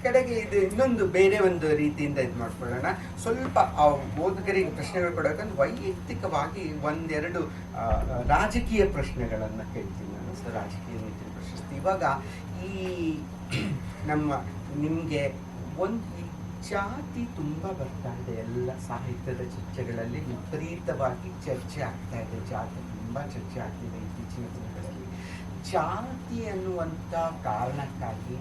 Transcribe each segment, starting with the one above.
ಕಡೆಗೆ ಇದು ಇನ್ನೊಂದು ಬೇರೆ ಒಂದು ರೀತಿಯಿಂದ ಇದು ಮಾಡ್ಕೊಳ್ಳೋಣ. ಸ್ವಲ್ಪ ಓದುಗರಿಗೆ ಪ್ರಶ್ನೆಗಳು ಕೊಡೋಕಂದ್ರೆ ವೈಯಕ್ತಿಕವಾಗಿ ಒಂದೆರಡು ರಾಜಕೀಯ ಪ್ರಶ್ನೆಗಳನ್ನು ಕೇಳ್ತೀನಿ ನಾನು ಸರ್. ರಾಜಕೀಯ ನೀತಿ ಪ್ರಶಸ್ತಿ ಇವಾಗ ಈ ನಿಮಗೆ ಒಂದು ಜಾತಿ ತುಂಬ ಬರ್ತಾ ಇದೆ, ಎಲ್ಲ ಸಾಹಿತ್ಯದ ಚರ್ಚೆಗಳಲ್ಲಿ ವಿಪರೀತವಾಗಿ ಚರ್ಚೆ ಆಗ್ತಾ ಇದೆ. ಜಾತಿ ತುಂಬ ಚರ್ಚೆ ಆಗ್ತಿದೆ ಇತ್ತೀಚಿನ ದಿನಗಳಲ್ಲಿ. ಜಾತಿ ಅನ್ನುವಂಥ ಕಾರಣಕ್ಕಾಗಿ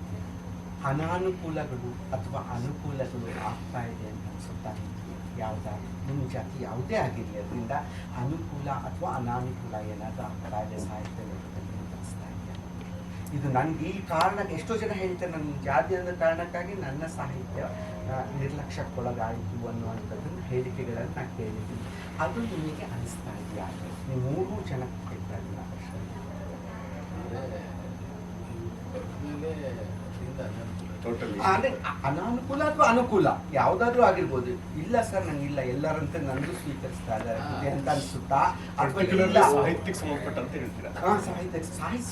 ಅನಾನುಕೂಲಗಳು ಅಥವಾ ಅನುಕೂಲಗಳು ಆಗ್ತಾ ಇದೆ ಅಂತ ಅನ್ಸುತ್ತಾ ನಿಮಗೆ? ಯಾವುದಾದ್ರು ನಿಮ್ಮ ಜಾತಿ ಯಾವುದೇ ಆಗಿರಲಿ ಅದರಿಂದ ಅನುಕೂಲ ಅಥವಾ ಅನಾನುಕೂಲ ಏನಾದರೂ ಆಗ್ತಾ ಇದೆ ಸಾಹಿತ್ಯ ಲೋಕದಲ್ಲಿ ಅಂತ ಅನಿಸ್ತಾ ಇದೆಯಾ? ಇದು ನನಗೆ ಈ ಕಾರಣಕ್ಕೆ ಎಷ್ಟೋ ಜನ ಹೇಳ್ತಾರೆ ನನ್ನ ಜಾತಿ ಅನ್ನೋ ಕಾರಣಕ್ಕಾಗಿ ನನ್ನ ಸಾಹಿತ್ಯ ನಿರ್ಲಕ್ಷ್ಯಕ್ಕೊಳಗಾಯಿತು ಅನ್ನುವಂಥದ್ದನ್ನು ಹೇಳಿಕೆಗಳನ್ನು ನಾನು ಕೇಳಿದ್ದೀನಿ. ಅದು ನಿಮಗೆ ಅನಿಸ್ತಾ ಇದೆಯಾ? ನೀವು ಮೂರೂ ಜನಕ್ಕೆ ಕೇಳ್ತಾ ಇದ್ದೀನಿ ಆ ಪ್ರಶ್ನೆ. ಅಂದ್ರೆ ಅನಾನುಕೂಲ ಅಥವಾ ಅನುಕೂಲ ಯಾವುದಾದ್ರೂ ಆಗಿರ್ಬೋದು. ಇಲ್ಲ ಸರ್ ನಂಗಿಲ್ಲ, ಎಲ್ಲರಂತೆ ನಂದು ಸ್ವೀಕರಿಸ್ತಾ ಇದ್ದಾರೆ ಅಂತ ಅನ್ಸುತ್ತಾ? ಸಾಹಿತ್ಯಕ್ಕೆ ಸಂಬಂಧಪಟ್ಟಂತೆ ಹೇಳ್ತೀರಾ?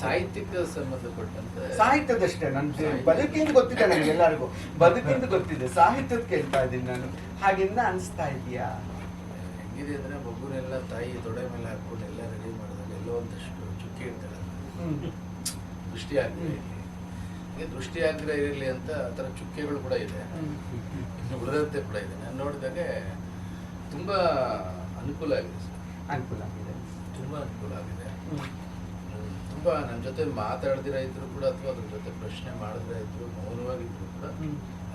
ಸಾಹಿತ್ಯಕ್ಕೆ ಸಂಬಂಧಪಟ್ಟಂತೆ ಸಾಹಿತ್ಯದಷ್ಟೇ ನನ್ನ ಬದುಕಿಂದ ಗೊತ್ತಿದೆ, ನನಗೆ ಎಲ್ಲರಿಗೂ ಬದುಕಿಂದ ಗೊತ್ತಿದೆ. ಸಾಹಿತ್ಯದ ಕೇಳ್ತಾ ಇದ್ದೀನಿ ನಾನು. ಹಾಗೆಂದ ಅನಿಸ್ತಾ ಇದೆಯಾ? ಹೆಂಗಿದೆ ಅಂದ್ರೆ ಮಗುನೆಲ್ಲ ತಾಯಿ ತೊಡೆ ಮೇಲೆ ಹಾಕೊಂಡು ಎಲ್ಲ ರೆಡಿ ಮಾಡಿದಾಗ ಎಲ್ಲೋ ಒಂದಷ್ಟು ಚುಕ್ಕಿ ಇರ್ತಾಳೆ, ದೃಷ್ಟಿ ಆಗ್ರಹ ದೃಷ್ಟಿ ಆಗ್ರಹ ಇರಲಿ ಅಂತ ಆ ಥರ ಚುಕ್ಕೆಗಳು ಕೂಡ ಇದೆ, ಇನ್ನು ಉಳಿದಂತೆ ಕೂಡ ಇದೆ. ನಾನು ನೋಡಿದಾಗ ತುಂಬಾ ಅನುಕೂಲ ಆಗಿದೆ ಸರ್. ಅನುಕೂಲ ಆಗಿದೆ, ತುಂಬಾ ಅನುಕೂಲ ಆಗಿದೆ. ತುಂಬಾ ನನ್ನ ಜೊತೆ ಮಾತಾಡ್ದಿರ ಇದ್ರು ಕೂಡ ಅಥವಾ ಅದ್ರ ಜೊತೆ ಪ್ರಶ್ನೆ ಮಾಡಿದ್ರೆ ಇದ್ರು, ಮೌನವಾಗಿದ್ರು ಕೂಡ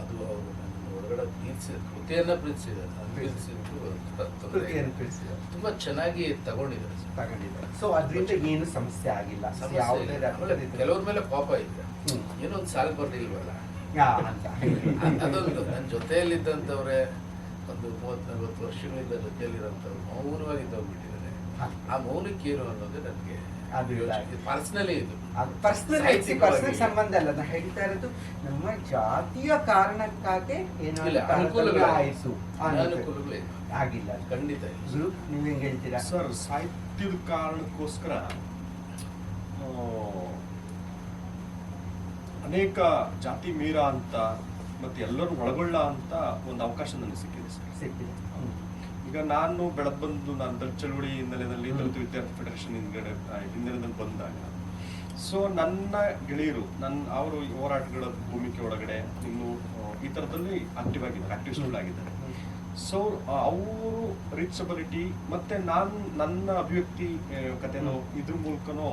ಅದು ಅವರು ನನ್ನ ಒಳಗಡೆ ಕೃತಿಯನ್ನ ಪ್ರೀತಿಸಿದ್ದಾರೆ, ತುಂಬಾ ಚೆನ್ನಾಗಿ ತಗೊಂಡಿದ್ದಾರೆ. ಸೊ ಅದರಿಂದ ಏನು ಸಮಸ್ಯೆ ಆಗಿಲ್ಲ? ಕೆಲವ್ರ ಮೇಲೆ ಪಾಪ ಇದೆ, ಏನೋ ಒಂದು ಸಾಲ ಬರ್ಲಿಲ್ವಲ್ಲ ಅದೊಂದು. ನನ್ನ ಜೊತೆಯಲ್ಲಿದ್ದಂಥವ್ರೆ ಒಂದು 30-40 ವರ್ಷಗಳಿಂದ ಜೊತೆಯಲ್ಲಿರೋಂಥವ್ರು ಮೌನವಾಗಿದ್ದೋಗ್ಬಿಟ್ಟಿದ್ದಾರೆ. ಆ ಮೌನಕ್ಕೆ ಏನು ಅನ್ನೋದು ನನಗೆ ಪರ್ಸನಲಿ ಇದು ಪರ್ಸನಲ್ ಸಂಬಂಧ ಅಲ್ಲ. ನಾನು ಹೇಳ್ತಾ ಇರೋದು ನಮ್ಮ ಜಾತಿಯ ಕಾರಣಕ್ಕಾಗಿ ಅನುಕೂಲಗಳು ಆಗಿಲ್ಲ. ಖಂಡಿತ ನೀವ್ ಹೆಂಗ್ ಹೇಳ್ತೀರಾ ಸರ್? ಸಾಹಿತ್ಯದ ಕಾರಣಕ್ಕೋಸ್ಕರ ಅನೇಕ ಜಾತಿ ಮೀರ ಅಂತ ಮತ್ತೆ ಎಲ್ಲರೂ ಒಳಗೊಳ್ಳ ಅಂತ ಒಂದು ಅವಕಾಶ ನನಗೆ ಸಿಕ್ಕಿದೆ ಸರ್. ಸಿಕ್ಕಿದೆ. ಈಗ ನಾನು ಬೆಳೆದ್ ಬಂದು ನಾನು ದಲಿತ ಚಳವಳಿ ಹಿನ್ನೆಲೆಯಲ್ಲಿ ದಲಿತ ವಿದ್ಯಾರ್ಥಿ ಫೆಡರೇಷನ್ ಹಿನ್ನೆಲೆಯಲ್ಲಿ ಬಂದಾಗ ಸೊ ನನ್ನ ಗೆಳೆಯರು ಅವರು ಹೋರಾಟಗಳ ಭೂಮಿಕೆ ಒಳಗಡೆ ಇನ್ನು ಈ ತರದಲ್ಲಿ ಆಕ್ಟಿವಿಸ್ಟ್ಗಳಾಗಿದ್ದಾರೆ. ಸೊ ಅವರು ರೀಚಬಿಲಿಟಿ ಮತ್ತೆ ನನ್ನ ಅಭಿವ್ಯಕ್ತಿ ಕಥೆನೋ ಇದ್ರ ಮೂಲಕನೋ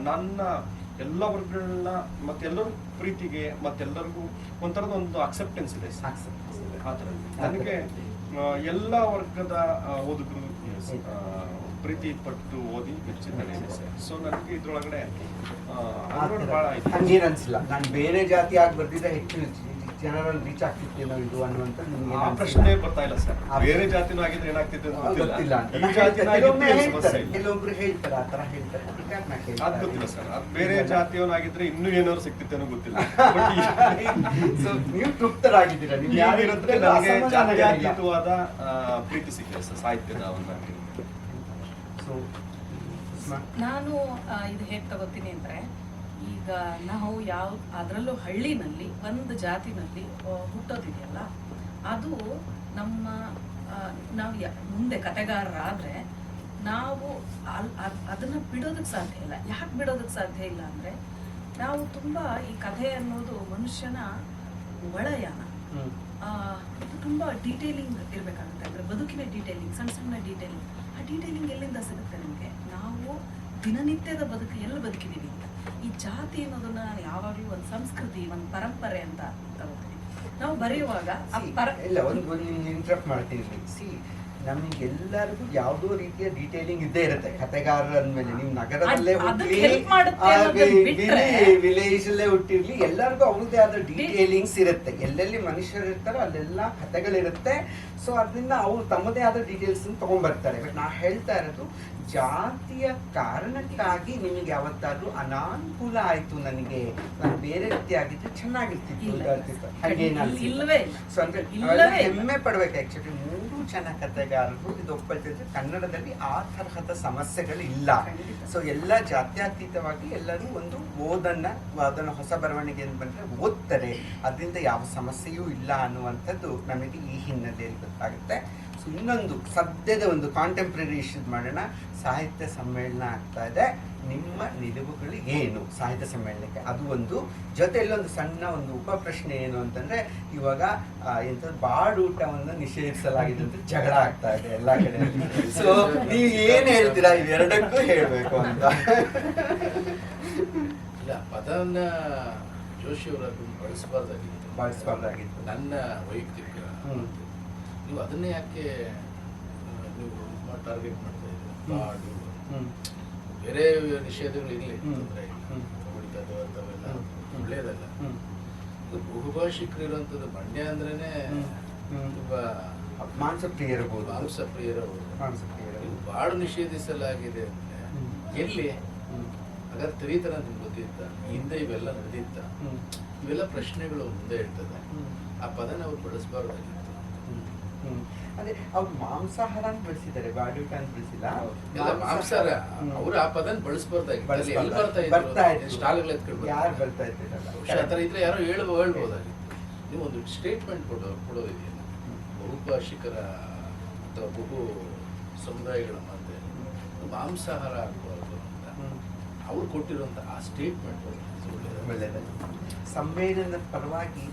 ನನ್ನ ಎಲ್ಲ ವರ್ಗಗಳನ್ನ ಮತ್ತೆಲ್ಲರೂ ಪ್ರೀತಿಗೆ ಮತ್ತೆಲ್ಲರಿಗೂ ಒಂಥರದ ಒಂದು ಅಕ್ಸೆಪ್ಟೆನ್ಸ್ ಇದೆ ಆ ಥರ. ನನಗೆ ಎಲ್ಲ ವರ್ಗದ ಓದುಗರು ಪ್ರೀತಿ ಪಟ್ಟು ಓದಿ ಮೆಚ್ಚಿದ್ದಾರೆ. ಸೊ ನನಗೆ ಇದ್ರೊಳಗಡೆ ಬಹಳ ಹಂಗೇನು ಅನ್ಸಿಲ್ಲ. ನಾನು ಬೇರೆ ಜಾತಿ ಆಗಿ ಬರ್ತಿದ್ದೆ ಹೆಚ್ಚು ಜನರಲ್ಲಿ ರೀಚ್ ಆಗ್ತಿತ್ತೇನೋ ಇದು ಅನ್ನುವಂಥದ್ದು ಆ ಪ್ರಶ್ನೆ ಬರ್ತಾ ಇಲ್ಲ ಸರ್. ಬೇರೆ ಜಾತಿನೂ ಆಗಿದ್ರೆ ಏನಾಗ್ತಿದೆ ಗೊತ್ತಿಲ್ಲ ಅಂತ ಕೆಲವೊಬ್ರು ಹೇಳ್ತಾರೆ, ಆ ತರ ಹೇಳ್ತಾರೆ. ಅದ್ ಗೊತ್ತಿಲ್ಲ ಸರ್. ಅದ್ ಬೇರೆ ಜಾತಿಯವನಾಗಿದ್ರೆ ಇನ್ನೂ ಏನಾದ್ರು ಸಿಕ್ತಿತ್ತೇನೋ ಗೊತ್ತಿಲ್ಲ. ನೀವು ತೃಪ್ತರಾಗಿದ್ದೀರಾ? ನನಗೆ ಜಾತ್ಯತೀತವಾದ ಪ್ರೀತಿ ಸಿಕ್ಕಿದೆ ಸರ್ ಸಾಹಿತ್ಯದ ಒಂದು. ನಾನು ಇದು ಹೇಗೆ ತಗೋತೀನಿ ಅಂದ್ರೆ, ಈಗ ನಾವು ಅದರಲ್ಲೂ ಹಳ್ಳಿನಲ್ಲಿ ಒಂದು ಜಾತಿನಲ್ಲಿ ಹುಟ್ಟೋದಿದೆಯಲ್ಲ, ಅದು ನಾವು ಮುಂದೆ ಕಥೆಗಾರರಾದ್ರೆ ನಾವು ಅದನ್ನ ಬಿಡೋದಕ್ಕೆ ಸಾಧ್ಯ ಇಲ್ಲ. ಯಾಕೆ ಬಿಡೋದಕ್ಕೆ ಸಾಧ್ಯ ಇಲ್ಲ ಅಂದ್ರೆ, ನಾವು ತುಂಬಾ ಈ ಕಥೆ ಅನ್ನೋದು ಮನುಷ್ಯನ ಒಳಯಾನ. ಇದು ತುಂಬಾ ಡೀಟೇಲಿಂಗ್ ಇರ್ಬೇಕಾಗುತ್ತೆ. ಅಂದ್ರೆ ಬದುಕಿನ ಡೀಟೇಲಿಂಗ್, ಸಣ್ಣ ಸಣ್ಣ ಡೀಟೇಲಿಂಗ್. ಆ ಡೀಟೇಲಿಂಗ್ ಎಲ್ಲಿಂದ ಸಿಗುತ್ತೆ ನಮಗೆ? ನಾವು ದಿನನಿತ್ಯದ ಎಲ್ಲಿ ಬದುಕಿದೀವಿ ಅಂತ. ಈ ಜಾತಿ ಅನ್ನೋದನ್ನ ಯಾವಾಗ್ಲೂ ಒಂದು ಸಂಸ್ಕೃತಿ, ಒಂದು ಪರಂಪರೆ ಅಂತ ತಗೋತೀವಿ ನಾವು ಬರೆಯುವಾಗ. ಇಲ್ಲ, ಒಂದು ಇಂಟ್ರಪ್ಟ್ ಮಾಡ್ತೀನಿ. ನಮಗೆಲ್ಲರಿಗೂ ಯಾವುದೋ ರೀತಿಯ ಡೀಟೇಲಿಂಗ್ ಇದ್ದೇ ಇರುತ್ತೆ ಕಥೆಗಾರರ ಅಂದ್ಮೇಲೆ. ನೀವು ನಗರದಲ್ಲೇ ವಿಲೇಜ್ ಅಲ್ಲೇ ಹುಟ್ಟಿರ್ಲಿ, ಎಲ್ಲರಿಗೂ ಅವ್ರದ್ದೇ ಆದ ಡೀಟೇಲಿಂಗ್ಸ್ ಇರುತ್ತೆ. ಎಲ್ಲೆಲ್ಲಿ ಮನುಷ್ಯರು ಇರ್ತಾರೋ ಅಲ್ಲೆಲ್ಲ ಕಥೆಗಳಿರುತ್ತೆ. ಸೊ ಅದರಿಂದ ಅವ್ರು ತಮ್ಮದೇ ಆದ ಡೀಟೇಲ್ಸ್ ತಗೊಂಡ್ಬರ್ತಾರೆ. ಬಟ್ ನಾ ಹೇಳ್ತಾ ಇರೋದು ಜಾತಿಯ ಕಾರಣಕ್ಕಾಗಿ ನಿಮಗೆ ಯಾವತ್ತಾದ್ರೂ ಅನಾನುಕೂಲ ಆಯ್ತು, ನನಗೆ ನಾನು ಬೇರೆ ರೀತಿ ಆಗಿದ್ರೆ ಚೆನ್ನಾಗಿರ್ತಿತ್ತು ಇಲ್ಲ, ಅಂತ ಅನ್ಸುತ್ತೆ. ಹಾಗೇನಾದ್ರು ಇಲ್ಲವೇ ಇಲ್ಲ. ಸೊ ಅಂದ್ರೆ ಇಲ್ಲವೇ ಅವೆಲ್ಲ ಇಲ್ಲ. ಹೆಮ್ಮೆ ಪಡ್ಬೇಕು. ಆಕ್ಚುಲಿ 3 ಜನ ಕಥೆಗಾರರು ಇದು ಒಪ್ಪಳ್ತಿದ್ರೆ ಕನ್ನಡದಲ್ಲಿ ಆ ತರಹದ ಸಮಸ್ಯೆಗಳು ಇಲ್ಲ. ಖಂಡಿತ. ಸೊ ಎಲ್ಲ ಜಾತ್ಯತೀತವಾಗಿ ಎಲ್ಲರೂ ಒಂದು ಅದನ್ನ ಹೊಸ ಬರವಣಿಗೆ ಅಂತ ಬಂದ್ರೆ ಓದ್ತಾರೆ, ಅದರಿಂದ ಯಾವ ಸಮಸ್ಯೆಯೂ ಇಲ್ಲ ಅನ್ನುವಂಥದ್ದು ನಮಗೆ ಈ ಹಿನ್ನೆಲೆಯಲ್ಲಿ ಗೊತ್ತಾಗುತ್ತೆ. ಸೊ ಇನ್ನೊಂದು ಸದ್ಯದ ಒಂದು ಕಾಂಟೆಂಪ್ರರಿ ಇಶ್ಯೂಸ್ ಮಾಡೋಣ. ಸಾಹಿತ್ಯ ಸಮ್ಮೇಳನ ಆಗ್ತಾ ಇದೆ, ನಿಮ್ಮ ನಿಲುವುಗಳು ಏನು ಸಾಹಿತ್ಯ ಸಮ್ಮೇಳನಕ್ಕೆ? ಅದು ಒಂದು ಜೊತೆಯಲ್ಲಿ ಒಂದು ಸಣ್ಣ ಒಂದು ಉಪ ಪ್ರಶ್ನೆ ಏನು ಅಂತಂದ್ರೆ, ಇವಾಗ ಬಾಡೂಟವನ್ನು ನಿಷೇಧಿಸಲಾಗಿದೆ ಅಂತ ಜಗಳ ಆಗ್ತಾ ಇದೆ ಎಲ್ಲ ಕಡೆ. ಸೊ ನೀವು ಏನ್ ಹೇಳ್ತೀರಾ ಇವೆರಡಕ್ಕೂ ಹೇಳ್ಬೇಕು ಅಂತ? ಇಲ್ಲ, ಪದವನ್ನ ಜೋಶಿ ಅವರು ಅದನ್ನು ಬಳಸಬಾರ್ದಾಗಿತ್ತು. ನನ್ನ ವೈಯಕ್ತಿಕ ನೀವು ಅದನ್ನೇ ಯಾಕೆ ನೀವು ಟಾರ್ಗೆಟ್ ಮಾಡ್ತಾ ಇದ್ದೀರಿ? ಬಾಡು ಬೇರೆ ನಿಷೇಧಗಳು ಇರಲಿ, ತೊಂದರೆ ಇಲ್ಲ. ಹೊಡಿತದ್ದು ಅಂಥವೆಲ್ಲ ಒಳ್ಳೇದಲ್ಲ. ಇದು ಬಹುಭಾಷಿಕರು ಇರುವಂಥದ್ದು ಮಂಡ್ಯ ಅಂದ್ರೇನೆ ತುಂಬಾ ಮಾಂಸಪ್ರಿಯ ಇರಬಹುದು. ಮಾಂಸಪ್ರಿಯರು. ಬಾಡು ನಿಷೇಧಿಸಲಾಗಿದೆ ಅಂದ್ರೆ ಎಲ್ಲಿ ಹಾಗಾದ್ರೆ ತೆರೀತರ ನಿಮ್ಗೆ ಗೊತ್ತಿತ್ತ? ಹಿಂದೆ ಇವೆಲ್ಲ ನಡೆದಿತ್ತ? ಇವೆಲ್ಲ ಪ್ರಶ್ನೆಗಳು ಮುಂದೆ ಇರ್ತದೆ. ಆ ಪದನ ಅವ್ರು ಬಳಸಬಾರ್ದಾಗಿತ್ತು. ಅದೇ ಅವ್ರು ಮಾಂಸಾಹಾರ ಅಂತ ಬೆಳೆಸಿದ್ದಾರೆ, ಬಾಡೂಟ ಅಂತ ಬೆಳೆಸಿಲ್ಲ. ಮಾಂಸಾಹಾರ ಅವ್ರು ಆ ಪದನ ಬಳಸಬಾರ್ದಾಗಿತ್ತು. ಸ್ಟಾಲ್ಗಳು ಎತ್ಕೊಂಡು ಯಾರು ಬರ್ತಾ ಇದ್ದೀರಲ್ಲ, ಆ ಥರ ಇದ್ರೆ ಯಾರೋ ಹೇಳ್ಬೋದಾಗಿತ್ತು. ನೀವು ಒಂದು ಸ್ಟೇಟ್ಮೆಂಟ್ ಕೊಡೋದಿದೆಯಲ್ಲ, ಬಹುಭಾಷಿಕರ ಅಥವಾ ಬಹು ಸಮುದಾಯಗಳ ಮಧ್ಯೆ ಮಾಂಸಾಹಾರ ಆಗಬಾರ್ದು ಅಂತ ಅವ್ರು ಕೊಟ್ಟಿರುವಂಥ ಆ ಸ್ಟೇಟ್ಮೆಂಟ್ ಒಳ್ಳೆಯದು. ಸಮ್ಮೇಳನದ ಪರವಾಗಿ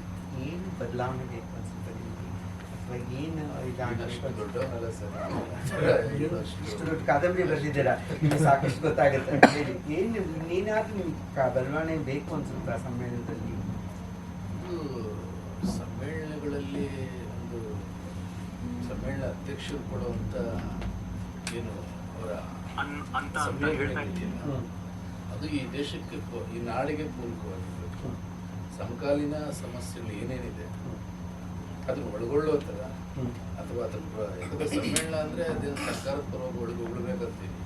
ಏನು ಬದಲಾವಣೆ ಬೇಕು ಅನ್ಸುತ್ತೆ ನಿಮಗೆ? ಅಥವಾ ಏನು ಅಷ್ಟು ದೊಡ್ಡವನಲ್ಲ ಸರ್. ಇಷ್ಟು ದೊಡ್ಡ ಕಾದಂಬರಿ ಬರೆದಿದ್ದೀರಾ, ನಿಮಗೆ ಸಾಕಷ್ಟು ಗೊತ್ತಾಗುತ್ತೆ. ಹೇಳಿ, ಏನು ಇನ್ನೇನಾದ್ರೂ ನಿಮ್ಗೆ ಬದಲಾವಣೆ ಬೇಕು ಅನ್ಸುತ್ತೆ ಆ ಸಮ್ಮೇಳನದಲ್ಲಿ? ಸಮ್ಮೇಳನಗಳಲ್ಲಿ ಒಂದು ಸಮ್ಮೇಳನ ಅಧ್ಯಕ್ಷರು ಕೊಡುವಂಥ ಏನು ಅವರ ಅದು ಈ ದೇಶಕ್ಕೆ ಈ ನಾಡಿಗೆ ಪೂರಕವಾಗಿರಬೇಕು. ಸಮಕಾಲೀನ ಸಮಸ್ಯೆಗಳು ಏನೇನಿದೆ ಅದನ್ನು ಒಳಗೊಳ್ಳೋ ಥರ, ಅಥವಾ ಅದರ ಸಮ್ಮೇಳನ ಅಂದರೆ ಅದೇನು ಸರ್ಕಾರದ ಪರವಾಗಿ ಒಳಗೊಳ್ಳಬೇಕಂತೀವಿ,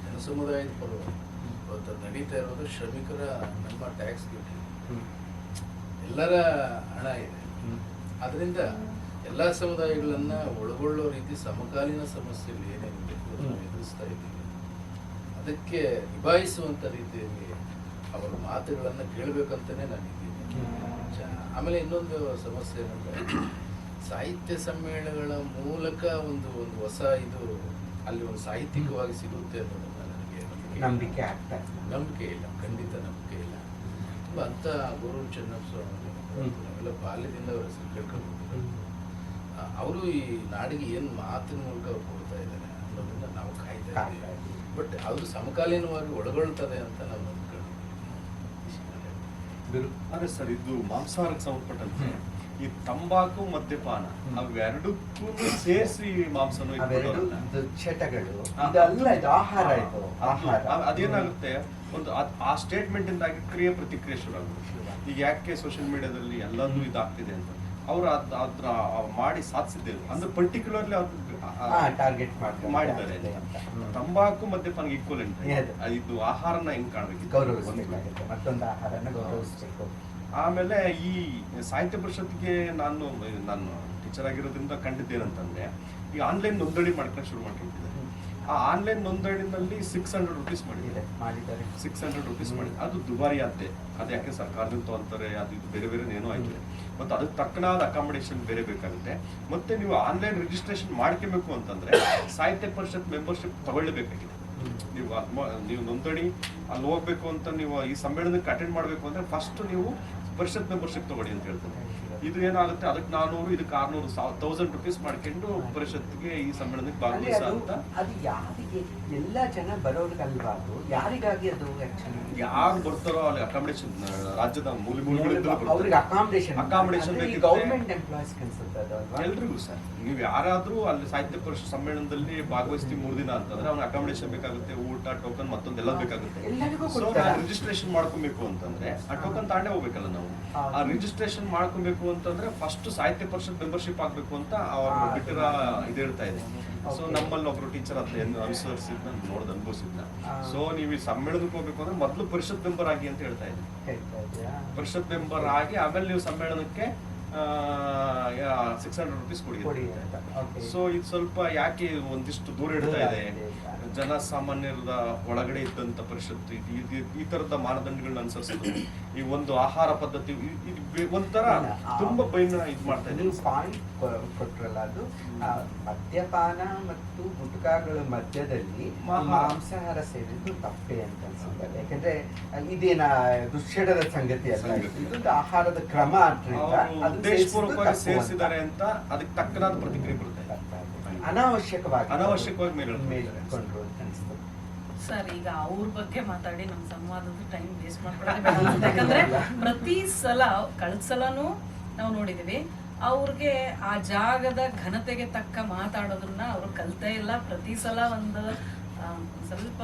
ಜನ ಸಮುದಾಯದ ಪರವಾಗಿ ಇವತ್ತು ನಡೀತಾ ಇರೋದು ಶ್ರಮಿಕರ ನಮ್ಮ ಟ್ಯಾಕ್ಸ್ ಡ್ಯೂಟಿ, ಎಲ್ಲರ ಹಣ ಇದೆ. ಅದರಿಂದ ಎಲ್ಲ ಸಮುದಾಯಗಳನ್ನು ಒಳಗೊಳ್ಳೋ ರೀತಿ ಸಮಕಾಲೀನ ಸಮಸ್ಯೆಗಳು ಏನೇನಿದೆ ನಾವು ಎದುರಿಸ್ತಾ ಇದ್ದೀವಿ, ಅದಕ್ಕೆ ನಿಭಾಯಿಸುವಂಥ ರೀತಿಯಲ್ಲಿ ಅವರ ಮಾತುಗಳನ್ನು ಕೇಳಬೇಕಂತಲೇ ನಾನಿದ್ದೀನಿ. ಆಮೇಲೆ ಇನ್ನೊಂದು ಸಮಸ್ಯೆ ಏನಂದರೆ, ಸಾಹಿತ್ಯ ಸಮ್ಮೇಳನಗಳ ಮೂಲಕ ಒಂದು ಹೊಸ ಇದು ಅಲ್ಲಿ ಒಂದು ಸಾಹಿತ್ಯಿಕವಾಗಿ ಸಿಗುತ್ತೆ ಅನ್ನೋದನ್ನ ನನಗೆ ನಂಬಿಕೆ ಇಲ್ಲ, ಖಂಡಿತ ನಂಬಿಕೆ ಇಲ್ಲ. ತುಂಬ ಅಂಥ ಗುರು ಚೆನ್ನಪ್ಪ ಸ್ವಾಮಿ ನಾವೆಲ್ಲ ಬಾಲ್ಯದಿಂದ ಅವರ ಹೆಸರು ಕೇಳ್ಕೊಂಡು ಅವರು ಈ ನಾಡಿಗೆ ಏನು ಮಾತಿನ ಮೂಲಕ ಅವ್ರು ಕೊಡ್ತಾ ಇದ್ದಾರೆ ಅನ್ನೋದನ್ನ ನಾವು ಕಾಯ್ತಾ ಇದ್ದೀವಿ. ಬಟ್ ಅದು ಸಮಕಾಲೀನವಾಗಿ ಒಳಗೊಳ್ತದೆ ಅಂತ ನಾವು ನಂಬ್ಕೊಂಡು. ಅದೇ ಸರ್, ಇದು ಮಾಂಸಾಹಾರಕ್ಕೆ ಸಂಬಂಧಪಟ್ಟಂತೆ ಈ ತಂಬಾಕು ಮದ್ಯಪಾನ ಅವೆರಡಕ್ಕೂ ಸೇರಿಸಿ ಮಾಂಸನು ಚಟಗಳು ಇದಲ್ಲ, ಇದು ಆಹಾರ. ಇದು ಆಹಾರ ಅದೇನಾಗುತ್ತೆ, ಒಂದು ಆ ಸ್ಟೇಟ್ಮೆಂಟ್ ಇಂದಾಗಿ ಕ್ರಿಯೆ ಪ್ರತಿಕ್ರಿಯೆ ಶುರು ಆಗುತ್ತೆ. ಈಗ ಯಾಕೆ ಸೋಷಿಯಲ್ ಮೀಡಿಯಾದಲ್ಲಿ ಎಲ್ಲದೂ ಇದಾಗ್ತಿದೆ ಅಂತ ಅವ್ರು ಅದ್ರ ಮಾಡಿ ಸಾಧಿಸಿದ್ದೇವೆ ಅಂದ್ರೆ ಪರ್ಟಿಕ್ಯುಲರ್ಲಿ ಟಾರ್ಗೆಟ್ ಮಾಡಿದ್ದಾರೆ. ತಂಬಾಕು ಮದ್ಯಪಾನ ಈಕ್ವಲೆಂಟ್, ಇದು ಆಹಾರನ ಹೆಂಗ್ ಕಾಣಬೇಕು, ಮತ್ತೊಂದು ಆಹಾರನ ಗೌರವಿಸಬೇಕು. ಆಮೇಲೆ ಈ ಸಾಹಿತ್ಯ ಪರಿಷತ್ಗೆ ನಾನು ಟೀಚರ್ ಆಗಿರೋದ್ರಿಂದ ಕಂಡಿದ್ದೇನಂತಂದ್ರೆ, ಈಗ ಆನ್ಲೈನ್ ನೋಂದಣಿ ಮಾಡ್ಕೊಂಡು ಶುರು ಮಾಡ್ಕೊಂಡಿದ್ದೆ. ಆ ಆನ್ಲೈನ್ ನೋಂದಣಿನಲ್ಲಿ 600 ರೂಪೀಸ್ ಮಾಡಿದ್ದಾರೆ. 600 ರೂಪೀಸ್ ಮಾಡಿದ್ದಾರೆ. ಅದು ದುಬಾರಿ ಆದ್ದೆ. ಅದು ಯಾಕೆ ಸರ್ಕಾರದಿಂದ ಅಂತಾರೆ, ಅದು ಇದು ಬೇರೆ ಬೇರೆ ಏನೋ ಆಯ್ತು. ಮತ್ತು ಅದಕ್ಕೆ ತಕ್ಕನಾದ ಅಕಾಮಿಡೇಷನ್ ಬೇರೆ ಬೇಕಾಗುತ್ತೆ. ಮತ್ತೆ ನೀವು ಆನ್ಲೈನ್ ರಿಜಿಸ್ಟ್ರೇಷನ್ ಮಾಡ್ಕೋಬೇಕು ಅಂತಂದ್ರೆ ಸಾಹಿತ್ಯ ಪರಿಷತ್ ಮೆಂಬರ್ಶಿಪ್ ತಗೊಳ್ಳೇಬೇಕಾಗಿದೆ. ನೀವು ನೋಂದಣಿ ಅಲ್ಲಿ ಹೋಗ್ಬೇಕು ಅಂತ, ನೀವು ಈ ಸಮ್ಮೇಳನಕ್ಕೆ ಅಟೆಂಡ್ ಮಾಡಬೇಕು ಅಂದ್ರೆ ಫಸ್ಟ್ ನೀವು ಪರಿಷತ್ ಮೆಂಬರ್ಶಿಪ್ ತಗೊಳ್ಳಿ ಅಂತ ಹೇಳ್ತಾರೆ. ಇದು ಏನಾಗುತ್ತೆ, ಅದಕ್ಕೆ 400, ಇದಕ್ಕೆ 600, 1000 ರೂಪೀಸ್ ಮಾಡ್ಕೊಂಡು ಪರಿಷತ್ಗೆ ಈ ಸಮ್ಮೇಳನಕ್ಕೆ ಭಾಗವಹಿಸ ಅಂತ. ಅದು ಯಾರಿಗೆ? ಎಲ್ಲ ಜನ ಬರೋರ್ಗಲ್ವಾ, ಅದು ಯಾರಿಗಾಗಿ? ಅದು ಯಾರು ಬರ್ತಾರೋ ಅಲ್ಲಿ ಅಕಾಮಿಡೇಷನ್, ರಾಜ್ಯದ ಅವ್ರಿಗೆ ಅಕಾಮಿಡೇಷನ್ ಬೇಕು. ಗೌರ್ಮೆಂಟ್ ಎಂಪ್ಲಾಯ್ಸ್ ಎಲ್ರಿಗೂ ಸರ್, ನೀವು ಯಾರಾದ್ರೂ ಅಲ್ಲಿ ಸಾಹಿತ್ಯ ಪರಿಷತ್ ಸಮ್ಮೇಳನದಲ್ಲಿ ಭಾಗವಹಿಸ್ತೀವಿ 3 ದಿನ ಅಂತಂದ್ರೆ ಅವ್ನ ಅಕಾಮಿಡೇಷನ್ ಬೇಕಾಗುತ್ತೆ, ಊಟ, ಟೋಕನ್, ಮತ್ತೊಂದೆಲ್ಲ ಬೇಕಾಗುತ್ತೆ. ಸೊ ರಿಜಿಸ್ಟ್ರೇಷನ್ ಮಾಡ್ಕೊಬೇಕು ಅಂತಂದ್ರೆ ಆ ಟೋಕನ್ ತಾಂಡೇ ಹೋಗ್ಬೇಕಲ್ಲ ನಾವು. ನಾವು. ಹೌದು. ಆ ರಿಜಿಸ್ಟ್ರೇಷನ್ ಮಾಡ್ಕೊಬೇಕು ಅಂತಂದ್ರೆ ಫಸ್ಟ್ ಸಾಹಿತ್ಯ ಪರಿಷತ್ ಮೆಂಬರ್ಶಿಪ್ ಆಗ್ಬೇಕು ಅಂತ ಅವ್ರು ಬಿಟ್ಟಿರೋ ಇದು ಹೇಳ್ತಾ ಇದೆ. ಸೊ ನಮ್ಮಲ್ಲಿ ಒಬ್ರು ಟೀಚರ್ ಅದನ್ನ ಅನುಸರಿಸಿದ್ನ ನೋಡ್ದು ಅನುಭವಿಸಿದ್ನ. ಸೊ ನೀವು ಈ ಸಮ್ಮೇಳನಕ್ಕೆ ಹೋಗ್ಬೇಕು ಅಂದ್ರೆ ಮೊದಲು ಪರಿಷತ್ ಮೆಂಬರ್ ಆಗಿ ಅಂತ ಹೇಳ್ತಾ ಇದ್ದೀನಿ. ಪರಿಷತ್ ಮೆಂಬರ್ ಆಗಿ ಆಮೇಲೆ ನೀವು ಸಮ್ಮೇಳನಕ್ಕೆ 600 rupees ಕೊಡಿ. ಸೊ ಇದು ಸ್ವಲ್ಪ ಯಾಕೆ ಒಂದಿಷ್ಟು ದೂರ ಇಡ್ತಾ ಇದೆ, ಜನಸಾಮಾನ್ಯರ ಒಳಗಡೆ ಇದ್ದಂತ ಪರಿಷತ್ತು ಈ ತರದ ಮಾನದಂಡಗಳನ್ನ ಅನುಸರಿಸಿದ್ರು. ಈ ಒಂದು ಆಹಾರ ಪದ್ಧತಿ ಒಂಥರ ತುಂಬಾ ಬೈನ ಇದು ಮಾಡ್ತಾ ಇದೆ. ನೀವು ಪಾಯಿಂಟ್ ಕೊಟ್ರಲ್ಲ, ಅದು ಮದ್ಯಪಾನ ಮತ್ತು ಗುಟ್ಕಾಗಳ ಮಧ್ಯದಲ್ಲಿ ಮಾಂಸಾಹಾರ ಸೇರಿದ್ದು ತಪ್ಪೆ ಅಂತ ಅನ್ಸುತ್ತೆ. ಯಾಕಂದ್ರೆ ಇದೇನ ದುಶ್ಚಟದ ಸಂಗತಿ ಅಲ್ಲ, ಇದೊಂದು ಆಹಾರದ ಕ್ರಮ ಆದ್ರಿಂದ ಉದ್ದೇಶಪೂರ್ವಕವಾಗಿ ಸೇರಿಸಿದ್ದಾರೆ ಅಂತ ಅದಕ್ಕೆ ತಕ್ಕನಾದ ಪ್ರತಿಕ್ರಿಯೆ ಬರುತ್ತೆ. ಅನಾವಶ್ಯಕವಾಗಿ ಮೇಲ್ಕೊಂಡ್ರು ಅಂತ ಅನಿಸ್ತದೆ ಸರ್. ಈಗ ಅವ್ರ ಬಗ್ಗೆ ಮಾತಾಡಿ ನಮ್ಮ ಸಂವಾದದ ಟೈಮ್ ವೇಸ್ಟ್ ಮಾಡ್ಕೊಳ್ಳೋದು. ಯಾಕಂದ್ರೆ ಪ್ರತಿ ಸಲ ಕಳೆದ ಸಲನೂ ನಾವು ನೋಡಿದೀವಿ, ಅವ್ರಿಗೆ ಆ ಜಾಗದ ಘನತೆಗೆ ತಕ್ಕ ಮಾತಾಡೋದನ್ನ ಅವ್ರು ಕಲ್ತೇ ಇಲ್ಲ. ಪ್ರತಿ ಸಲ ಒಂದು ಸ್ವಲ್ಪ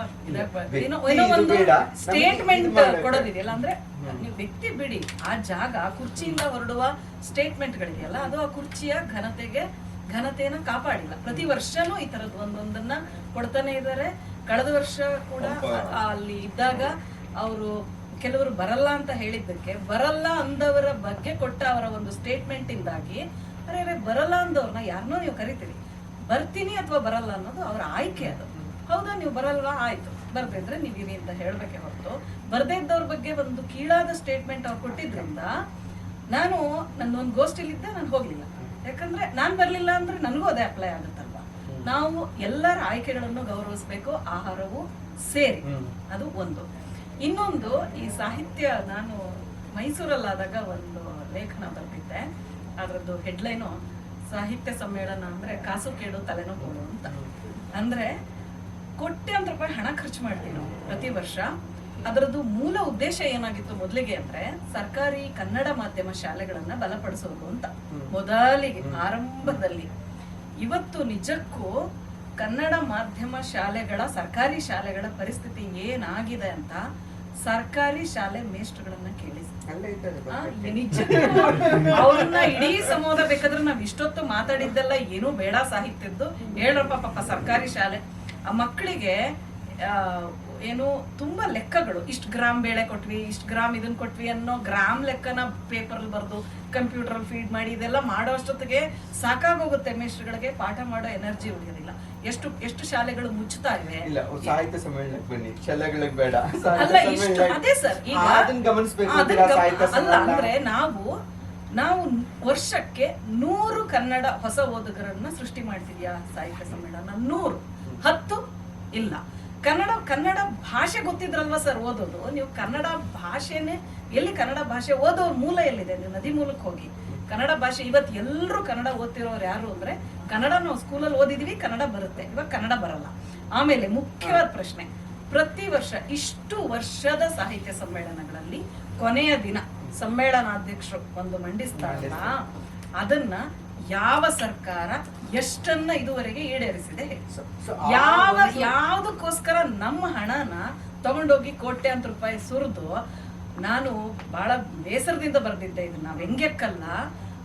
ಏನೋ ಒಂದು ಸ್ಟೇಟ್ಮೆಂಟ್ ಕೊಡೋದಿದೆಯಲ್ಲ, ಅಂದ್ರೆ ನೀವು ವ್ಯಕ್ತಿ ಬಿಡಿ, ಆ ಜಾಗ ಕುರ್ಚಿಯಿಂದ ಹೊರಡುವ ಸ್ಟೇಟ್ಮೆಂಟ್ಗಳಿದೆಯಲ್ಲ, ಅದು ಆ ಕುರ್ಚಿಯ ಘನತೆಯನ್ನ ಕಾಪಾಡಿಲ್ಲ. ಪ್ರತಿ ವರ್ಷನೂ ಈ ತರದ್ ಒಂದೊಂದನ್ನ ಕೊಡ್ತಾನೆ ಇದ್ದಾರೆ. ಕಳೆದ ವರ್ಷ ಕೂಡ ಅಲ್ಲಿ ಇದ್ದಾಗ ಅವರು ಕೆಲವರು ಬರಲ್ಲ ಅಂತ ಹೇಳಿದ್ದಕ್ಕೆ ಬರಲ್ಲ ಅಂದವರ ಬಗ್ಗೆ ಕೊಟ್ಟ ಅವರ ಒಂದು ಸ್ಟೇಟ್ಮೆಂಟ್ ಇಂದಾಗಿ ಅರೆ ಬರಲ್ಲ ಅಂದವ್ರನ್ನ ಯಾರನ್ನೋ ನೀವು ಕರಿತೀರಿ, ಬರ್ತೀನಿ ಅಥವಾ ಬರಲ್ಲ ಅನ್ನೋದು ಅವರ ಆಯ್ಕೆ. ಅದು ಹೌದಾ, ನೀವು ಬರಲ್ವಾ, ಆಯ್ತು, ಬರ್ದಿದ್ರೆ ನೀವಿರಿ ಅಂತ ಹೇಳ್ಬೇಕೆ ಹೊರತು ಬರ್ದೇ ಇದ್ದವ್ರ ಬಗ್ಗೆ ಒಂದು ಕೀಳಾದ ಸ್ಟೇಟ್ಮೆಂಟ್ ಅವ್ರು ಕೊಟ್ಟಿದ್ರಿಂದ ನಾನು ನನ್ನೊಂದು ಗೋಷ್ಠಿಲಿದ್ದೆ, ನಾನು ಹೋಗ್ಲಿಲ್ಲ. ಯಾಕಂದ್ರೆ ನಾನ್ ಬರ್ಲಿಲ್ಲ ಅಂದ್ರೆ ನನಗೂ ಅದೇ ಅಪ್ಲೈ ಆಗುತ್ತಲ್ವಾ. ನಾವು ಎಲ್ಲರ ಆಯ್ಕೆಗಳನ್ನು ಗೌರವಿಸ್ಬೇಕು, ಆಹಾರವು ಸೇರಿ. ಅದು ಒಂದು. ಇನ್ನೊಂದು, ಈ ಸಾಹಿತ್ಯ, ನಾನು ಮೈಸೂರಲ್ಲಾದಾಗ ಒಂದು ಲೇಖನ ಬರ್ತಿದ್ದೆ, ಅದ್ರದ್ದು ಹೆಡ್ಲೈನು ಸಾಹಿತ್ಯ ಸಮ್ಮೇಳನ ಅಂದ್ರೆ ಕಾಸು ಕೇಳು ತಲೆನೋವು ಅಂತ. ಅಂದ್ರೆ ಕೋಟ್ಯಾಂತರ ರೂಪಾಯಿ ಹಣ ಖರ್ಚು ಮಾಡ್ತೀವಿ ನಾವು ಪ್ರತಿ ವರ್ಷ. ಅದರದ್ದು ಮೂಲ ಉದ್ದೇಶ ಏನಾಗಿತ್ತು ಮೊದಲಿಗೆ ಅಂದ್ರೆ ಸರ್ಕಾರಿ ಕನ್ನಡ ಮಾಧ್ಯಮ ಶಾಲೆಗಳನ್ನ ಬಲಪಡಿಸೋದು ಅಂತ ಮೊದಲಿಗೆ ಆರಂಭದಲ್ಲಿ. ಇವತ್ತು ನಿಜಕ್ಕೂ ಕನ್ನಡ ಮಾಧ್ಯಮ ಶಾಲೆಗಳ, ಸರ್ಕಾರಿ ಶಾಲೆಗಳ ಪರಿಸ್ಥಿತಿ ಏನಾಗಿದೆ ಅಂತ ಸರ್ಕಾರಿ ಶಾಲೆ ಮೇಷ್ಟ್ರುಗಳನ್ನ ಕೇಳಿ. ಅವ್ರನ್ನ ಇಡೀ ಸಮೂಹ ಬೇಕಾದ್ರೆ ನಾವ್ ಇಷ್ಟೊತ್ತು ಮಾತಾಡಿದ್ದೆಲ್ಲ ಏನೂ ಬೇಡ ಸಾಹಿತ್ಯದ್ದು, ಹೇಳ್ರಪ್ಪ ಪಾಪ ಸರ್ಕಾರಿ ಶಾಲೆ ಆ ಮಕ್ಕಳಿಗೆ ಏನು ತುಂಬಾ ಲೆಕ್ಕಗಳು, ಇಷ್ಟು ಗ್ರಾಮ್ ಬೇಳೆ ಕೊಟ್ವಿ, ಇಷ್ಟು ಗ್ರಾಮ್ ಇದನ್ನ ಕೊಟ್ವಿ ಅನ್ನೋ ಗ್ರಾಮ್ ಲೆಕ್ಕನ ಪೇಪರ್ ಬರೆದು ಕಂಪ್ಯೂಟರ್ ಫೀಡ್ ಮಾಡಿ ಇದೆಲ್ಲ ಮಾಡೋ ಅಷ್ಟೊತ್ತಿಗೆ ಸಾಕಾಗೋಗುತ್ತೆ. ಮೇಷ್ಟ್ರುಗಳಿಗೆ ಪಾಠ ಮಾಡೋ ಎನರ್ಜಿ ಉಳಿಯೋದಿಲ್ಲ. ಎಷ್ಟು ಶಾಲೆಗಳು ಮುಚ್ಚುತ್ತಾ ಇವೆ. ಸಾಹಿತ್ಯ ಸಮ್ಮೇಳನಕ್ಕೆ ಬನ್ನಿ, ಶಾಲೆಗಳಿಗೆ ಬೇಡ. ಅಲ್ಲ, ಇಷ್ಟು ಅದೇ ಸರ್. ಈಗ ಅಲ್ಲ ಅಂದ್ರೆ ನಾವು ವರ್ಷಕ್ಕೆ 100 ಕನ್ನಡ ಹೊಸ ಓದುಗರನ್ನ ಸೃಷ್ಟಿ ಮಾಡ್ತಿದ್ಯಾ ಸಾಹಿತ್ಯ ಸಮ್ಮೇಳನ? 100, 10 ಇಲ್ಲ. ಕನ್ನಡ ಭಾಷೆ ಗೊತ್ತಿದ್ರಲ್ವಾ ಸರ್ ಓದೋದು. ನೀವು ಕನ್ನಡ ಭಾಷೆನೇ, ಎಲ್ಲಿ ಕನ್ನಡ ಭಾಷೆ ಓದೋರ್ ಮೂಲ ಎಲ್ಲಿದೆ? ನೀವು ನದಿ ಮೂಲಕ್ಕೆ ಹೋಗಿ ಕನ್ನಡ ಭಾಷೆ. ಇವತ್ತು ಎಲ್ಲರೂ ಕನ್ನಡ ಓದ್ತಿರೋರು ಯಾರು ಅಂದ್ರೆ, ಕನ್ನಡ ನಾವು ಸ್ಕೂಲಲ್ಲಿ ಓದಿದೀವಿ, ಕನ್ನಡ ಬರುತ್ತೆ, ಇವಾಗ ಕನ್ನಡ ಬರಲ್ಲ. ಆಮೇಲೆ ಮುಖ್ಯವಾದ ಪ್ರಶ್ನೆ, ಪ್ರತಿ ವರ್ಷ ಇಷ್ಟು ವರ್ಷದ ಸಾಹಿತ್ಯ ಸಮ್ಮೇಳನಗಳಲ್ಲಿ ಕೊನೆಯ ದಿನ ಸಮ್ಮೇಳನಾಧ್ಯಕ್ಷರು ಒಂದು ಮಂಡಿಸ್ತಾರಲ್ಲ, ಅದನ್ನ ಯಾವ ಸರ್ಕಾರ ಎಷ್ಟನ್ನ ಇದುವರೆಗೆ ಈಡೇರಿಸಿದೆ? ಯಾವ್ದಕ್ಕೋಸ್ಕರ ನಮ್ಮ ಹಣನ ತಗೊಂಡೋಗಿ ಕೋಟ್ಯಾಂತರ ರೂಪಾಯಿ ಸುರಿದು, ನಾನು ಬಹಳ ಬೇಸರದಿಂದ ಬರ್ದಿದ್ದೆ ಇದನ್ನ, ವ್ಯಂಗ್ಯಕ್ಕಲ್ಲ.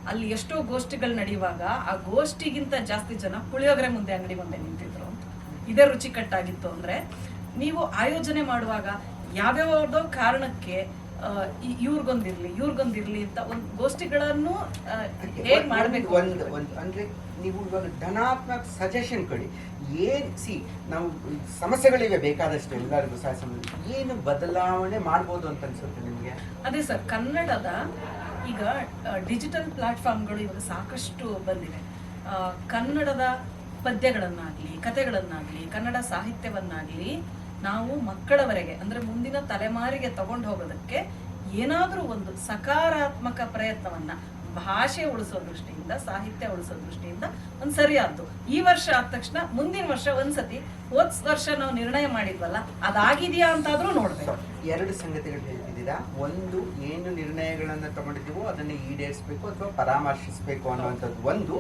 ಅಲ್ಲಿ ಎಷ್ಟೋ ಗೋಷ್ಠಿಗಳು ನಡೆಯುವಾಗ ಆ ಗೋಷ್ಠಿಗಿಂತ ಜಾಸ್ತಿ ಜನ ಪುಳಿಯೋಗರೆ ಮುಂದೆ ಅಂಗಡಿ ಮುಂದೆ ನಿಂತಿದ್ರು ಅಂತ. ಇದೇ ರುಚಿಕಟ್ಟಾಗಿತ್ತು. ಅಂದ್ರೆ ನೀವು ಆಯೋಜನೆ ಮಾಡುವಾಗ ಯಾವ್ಯಾವ್ದೋ ಕಾರಣಕ್ಕೆ ಇವ್ರಿಗೊಂದಿರ್ಲಿ ಅಂತ ಒಂದು ಗೋಷ್ಠಿಗಳನ್ನು ಹೇಗ್ ಮಾಡ್ಬೇಕು ಅಂದ್ರೆ ನೀವು ಇವಾಗ ಧನಾತ್ಮಕ ಸಜೆಷನ್ ಕೊಡಿ. ನಾವು ಸಮಸ್ಯೆಗಳಿವೆ ಬೇಕಾದಷ್ಟು, ಎಲ್ಲರಿಗೂ ಸಹ ಏನು ಬದಲಾವಣೆ ಮಾಡ್ಬೋದು ಅಂತ ಅನ್ಸುತ್ತೆ ನಿಮ್ಗೆ? ಅದೇ ಸರ್, ಕನ್ನಡದ ಈಗ ಡಿಜಿಟಲ್ ಪ್ಲಾಟ್ಫಾರ್ಮ್ಗಳು ಇವಾಗ ಸಾಕಷ್ಟು ಬಂದಿವೆ. ಕನ್ನಡದ ಪದ್ಯಗಳನ್ನಾಗ್ಲಿ, ಕಥೆಗಳನ್ನಾಗ್ಲಿ, ಕನ್ನಡ ಸಾಹಿತ್ಯವನ್ನಾಗ್ಲಿ ನಾವು ಮಕ್ಕಳವರೆಗೆ ಅಂದ್ರೆ ಮುಂದಿನ ತಲೆಮಾರಿಗೆ ತಗೊಂಡು ಹೋಗೋದಕ್ಕೆ ಏನಾದ್ರೂ ಒಂದು ಸಕಾರಾತ್ಮಕ ಪ್ರಯತ್ನವನ್ನ ಭಾಷೆ ಉಳಿಸೋ ದೃಷ್ಟಿಯಿಂದ, ಸಾಹಿತ್ಯ ಉಳಿಸೋ ದೃಷ್ಟಿಯಿಂದ ಒಂದ್ ಸರಿಯಾದ್ದು. ಈ ವರ್ಷ ಆದ ತಕ್ಷಣ ಮುಂದಿನ ವರ್ಷ ಒಂದ್ಸತಿ ಹೋದ್ ವರ್ಷ ನಾವು ನಿರ್ಣಯ ಮಾಡಿದ್ವಲ್ಲ ಅದಾಗಿದೆಯಾ ಅಂತಾದ್ರೂ ನೋಡ್ಬೇಕು. 2 ಸಂಗತಿಗಳು ಹೇಳ್ತಿದ್ದೀರಿ. ಹೇಳಿದ್ದೀರಾ, ಒಂದು ಏನು ನಿರ್ಣಯಗಳನ್ನು ತಗೊಂಡಿದ್ದೀವೋ ಅದನ್ನು ಈಡೇರಿಸಬೇಕು ಅಥವಾ ಪರಾಮರ್ಶಿಸಬೇಕು ಅನ್ನುವಂಥದ್ದು ಒಂದು.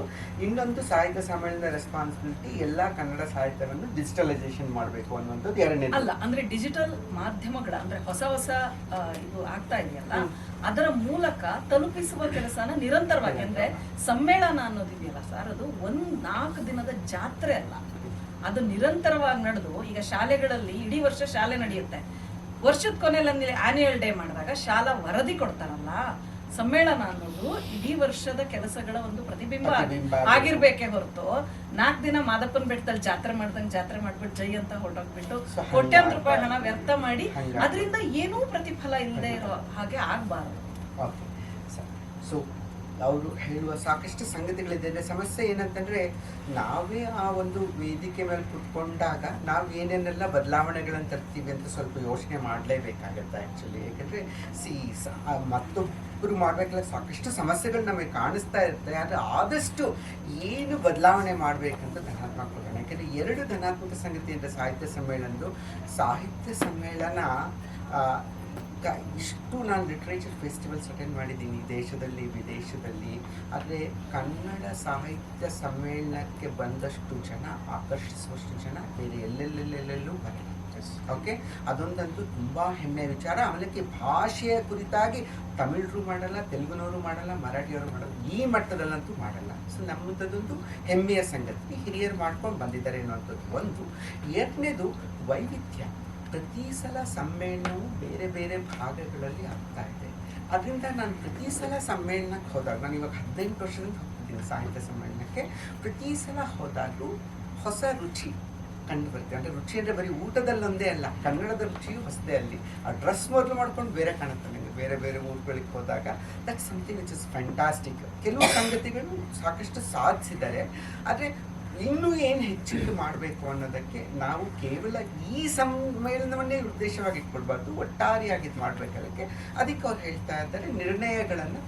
ಇನ್ನೊಂದು ಸಾಹಿತ್ಯ ಸಮ್ಮೇಳನದ ರೆಸ್ಪಾನ್ಸಿಬಿಲಿಟಿ ಎಲ್ಲ ಕನ್ನಡ ಸಾಹಿತ್ಯವನ್ನು ಡಿಜಿಟಲೈಸೇಷನ್ ಮಾಡಬೇಕು ಅನ್ನುವಂಥದ್ದು ಎರಡನೇ. ಅಲ್ಲ ಅಂದ್ರೆ ಡಿಜಿಟಲ್ ಮಾಧ್ಯಮಗಳ ಅಂದ್ರೆ ಹೊಸ ಇದು ಆಗ್ತಾ ಇದೆಯಲ್ಲ, ಅದರ ಮೂಲಕ ತಲುಪಿಸುವ ಕೆಲಸನ ನಿರಂತರವಾಗಿ, ಅಂದ್ರೆ ಸಮ್ಮೇಳನ ಅನ್ನೋದಿದೆಯಲ್ಲ ಸರ್, ಅದು 4 ದಿನದ ಜಾತ್ರೆ ಅಲ್ಲ, ಅದು ನಿರಂತರವಾಗಿ ನಡೆದು, ಈಗ ಶಾಲೆಗಳಲ್ಲಿ ಇಡೀ ವರ್ಷ ಶಾಲೆ ನಡೆಯುತ್ತೆ, ವರ್ಷದ ಕೊನೆಯಲ್ಲಿ ಆನ್ಯುವಲ್ ಡೇ ಮಾಡಿದಾಗ ಶಾಲಾ ವರದಿ ಕೊಡ್ತಾರಲ್ಲ, ಸಮ್ಮೇಳನ ಅನ್ನೋದು ಇಡೀ ವರ್ಷದ ಕೆಲಸಗಳ ಒಂದು ಪ್ರತಿಬಿಂಬ ಆಗಿರ್ಬೇಕೇ ಹೊರತು 4 ದಿನ ಮಾದಪ್ಪನ ಬೆಟ್ಟದಲ್ಲಿ ಜಾತ್ರೆ ಮಾಡ್ಬಿಟ್ಟು ಜೈ ಅಂತ ಹೊರಟೋಗ್ಬಿಟ್ಟು ಕೋಟ್ಯಾಂತರ ರೂಪಾಯಿ ಹಣ ವ್ಯರ್ಥ ಮಾಡಿ ಅದರಿಂದ ಏನೂ ಪ್ರತಿಫಲ ಇಲ್ಲದೆ ಇರೋ ಹಾಗೆ ಆಗ್ಬಾರ್ದು. ಸೊ ಅವರು ಹೇಳುವ ಸಾಕಷ್ಟು ಸಂಗತಿಗಳಿದೆ. ಅಂದರೆ ಸಮಸ್ಯೆ ಏನಂತಂದರೆ, ನಾವೇ ಆ ಒಂದು ವೇದಿಕೆ ಮೇಲೆ ಕುತ್ಕೊಂಡಾಗ ನಾವು ಏನೇನೆಲ್ಲ ಬದಲಾವಣೆಗಳನ್ನು ತರ್ತೀವಿ ಅಂತ ಸ್ವಲ್ಪ ಯೋಚನೆ ಮಾಡಲೇಬೇಕಾಗತ್ತೆ ಆ್ಯಕ್ಚುಲಿ. ಯಾಕೆಂದರೆ ಮತ್ತೊಬ್ಬರು ಮಾಡಬೇಕಲ್ಲ, ಸಾಕಷ್ಟು ಸಮಸ್ಯೆಗಳು ನಮಗೆ ಕಾಣಿಸ್ತಾ ಇರುತ್ತೆ. ಆದರೆ ಆದಷ್ಟು ಏನು ಬದಲಾವಣೆ ಮಾಡಬೇಕಂತ ಧನಾತ್ಮಕ ಹೋಗೋಣ. ಯಾಕೆಂದರೆ 2 ಧನಾತ್ಮಕ ಸಂಗತಿ ಅಂದರೆ ಸಾಹಿತ್ಯ ಸಮ್ಮೇಳನ ಇಷ್ಟು ನಾನು ಲಿಟ್ರೇಚರ್ ಫೆಸ್ಟಿವಲ್ಸ್ ಅಟೆಂಡ್ ಮಾಡಿದ್ದೀನಿ ದೇಶದಲ್ಲಿ ವಿದೇಶದಲ್ಲಿ. ಆದರೆ ಕನ್ನಡ ಸಾಹಿತ್ಯ ಸಮ್ಮೇಳನಕ್ಕೆ ಬಂದಷ್ಟು ಜನ, ಆಕರ್ಷಿಸುವಷ್ಟು ಜನ ಬೇರೆ ಎಲ್ಲೆಲ್ಲೆಲ್ಲೆಲ್ಲೂ ಬರಲ್ಲ. ಓಕೆ, ಅದೊಂದಂತೂ ತುಂಬ ಹೆಮ್ಮೆಯ ವಿಚಾರ. ಆಮೇಲೆ ಭಾಷೆಯ ಕುರಿತಾಗಿ ತಮಿಳರು ಮಾಡಲ್ಲ, ತೆಲುಗುನವರು ಮಾಡಲ್ಲ, ಮರಾಠಿಯವರು ಮಾಡಲ್ಲ, ಈ ಮಟ್ಟದಲ್ಲಂತೂ ಮಾಡಲ್ಲ. ಸೊ ನಮ್ಮದೊಂದು ಹೆಮ್ಮೆಯ ಸಂಗತಿ, ಹಿರಿಯರು ಮಾಡ್ಕೊಂಡು ಬಂದಿದ್ದಾರೆ ಅನ್ನುವಂಥದ್ದು ಒಂದು. ಎರಡನೇದು ವೈವಿಧ್ಯ. ಪ್ರತಿ ಸಲ ಸಮ್ಮೇಳನವು ಬೇರೆ ಬೇರೆ ಭಾಗಗಳಲ್ಲಿ ಆಗ್ತಾ ಇದೆ. ಅದರಿಂದ ನಾನು ಪ್ರತಿ ಸಲ ಸಮ್ಮೇಳನಕ್ಕೆ ಹೋದಾಗ, ನಾನು ಇವಾಗ 18 ವರ್ಷದಿಂದ ಹೋಗ್ತಿದ್ದೀನಿ ಸಾಹಿತ್ಯ ಸಮ್ಮೇಳನಕ್ಕೆ, ಪ್ರತಿ ಸಲ ಹೋದಾಗಲೂ ಹೊಸ ರುಚಿ ಕಂಡು ಬರ್ತೇವೆ. ಅಂದರೆ ರುಚಿ ಅಂದರೆ ಬರೀ ಊಟದಲ್ಲೊಂದೇ ಅಲ್ಲ, ಕನ್ನಡದ ರುಚಿಯೂ ಹೊಸದೇ. ಅಲ್ಲಿ ಆ ಡ್ರೆಸ್ ಮೊದಲು ಮಾಡ್ಕೊಂಡು ಬೇರೆ ಕಾಣುತ್ತೆ ನನಗೆ ಬೇರೆ ಬೇರೆ ಊರುಗಳಿಗೆ ಹೋದಾಗ. That something which is fantastic. ಕೆಲವು ಸಂಗತಿಗಳು ಸಾಕಷ್ಟು ಸಾಧಿಸಿದ್ದಾರೆ, ಆದರೆ ಇನ್ನೂ ಏನು ಹೆಚ್ಚಿಗೆ ಮಾಡಬೇಕು ಅನ್ನೋದಕ್ಕೆ ನಾವು ಕೇವಲ ಈ ಸಮ್ಮೇಳನವನ್ನೇ ಉದ್ದೇಶವಾಗಿ ಇಟ್ಕೊಳ್ಬಾರ್ದು, ಒಟ್ಟಾರೆಯಾಗಿ ಇದು ಮಾಡಬೇಕಾಗಕ್ಕೆ. ಅದಕ್ಕೆ ಅವ್ರು ಹೇಳ್ತಾ ಇದ್ದಾರೆ, ನಿರ್ಣಯಗಳನ್ನು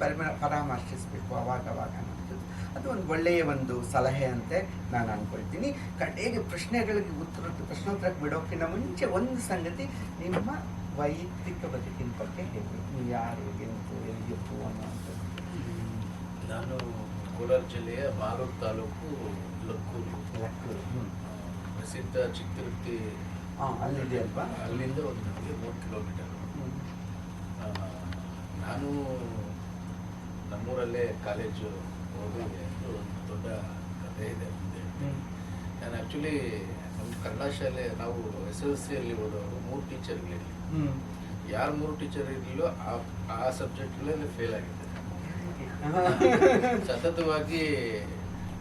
ಪರಾಮರ್ಶಿಸಬೇಕು ಅವಾಗವಾಗ ಅನ್ನೋದು. ಅದು ಒಂದು ಒಳ್ಳೆಯ ಒಂದು ಸಲಹೆ ಅಂತೆ ನಾನು ಅಂದ್ಕೊಳ್ತೀನಿ. ಕಡೆಗೆ ಪ್ರಶ್ನೋತ್ತರಕ್ಕೆ ಬಿಡೋಕ್ಕಿಂತ ಮುಂಚೆ ಒಂದು ಸಂಗತಿ, ನಿಮ್ಮ ವೈಯಕ್ತಿಕ ಬದುಕಿನ ಬಗ್ಗೆ ಹೇಳಿ. ನೀವು ಯಾರು, ಎಂತು, ಎಲ್ಲಿತ್ತು ಅನ್ನೋವಂಥದ್ದು. ನಾನು ಕೋಲಾರ ಜಿಲ್ಲೆಯ ಮಾಲೂರು ತಾಲೂಕು ಲಕ್ಕೂರು. ಪ್ರಸಿದ್ಧ ಚಿಕ್ಕತಿರುಪತಿ ಅಲ್ಲಿದೆ ಅಲ್ವಾ, ಅಲ್ಲಿಂದ ಒಂದು 3 ಕಿಲೋಮೀಟರ್. ನಾನು ನಮ್ಮೂರಲ್ಲೇ ಕಾಲೇಜು ಓದಿ ಒಂದು ದೊಡ್ಡ ಕಥೆ ಇದೆ ಮುಂದೆ. ನಾನು ಆ್ಯಕ್ಚುಲಿ ನಮ್ಮ ಕನ್ನಡ ಶಾಲೆ, ನಾವು SLC ಓದೋರು 3 ಟೀಚರ್ಗಳಿರಲಿ. ಯಾರು 3 ಟೀಚರ್ ಇರಲಿಲ್ಲೋ ಆ ಸಬ್ಜೆಕ್ಟ್ಗಳಲ್ಲಿ ಫೇಲ್ ಆಗಿದ್ದೆ. ಸತತವಾಗಿ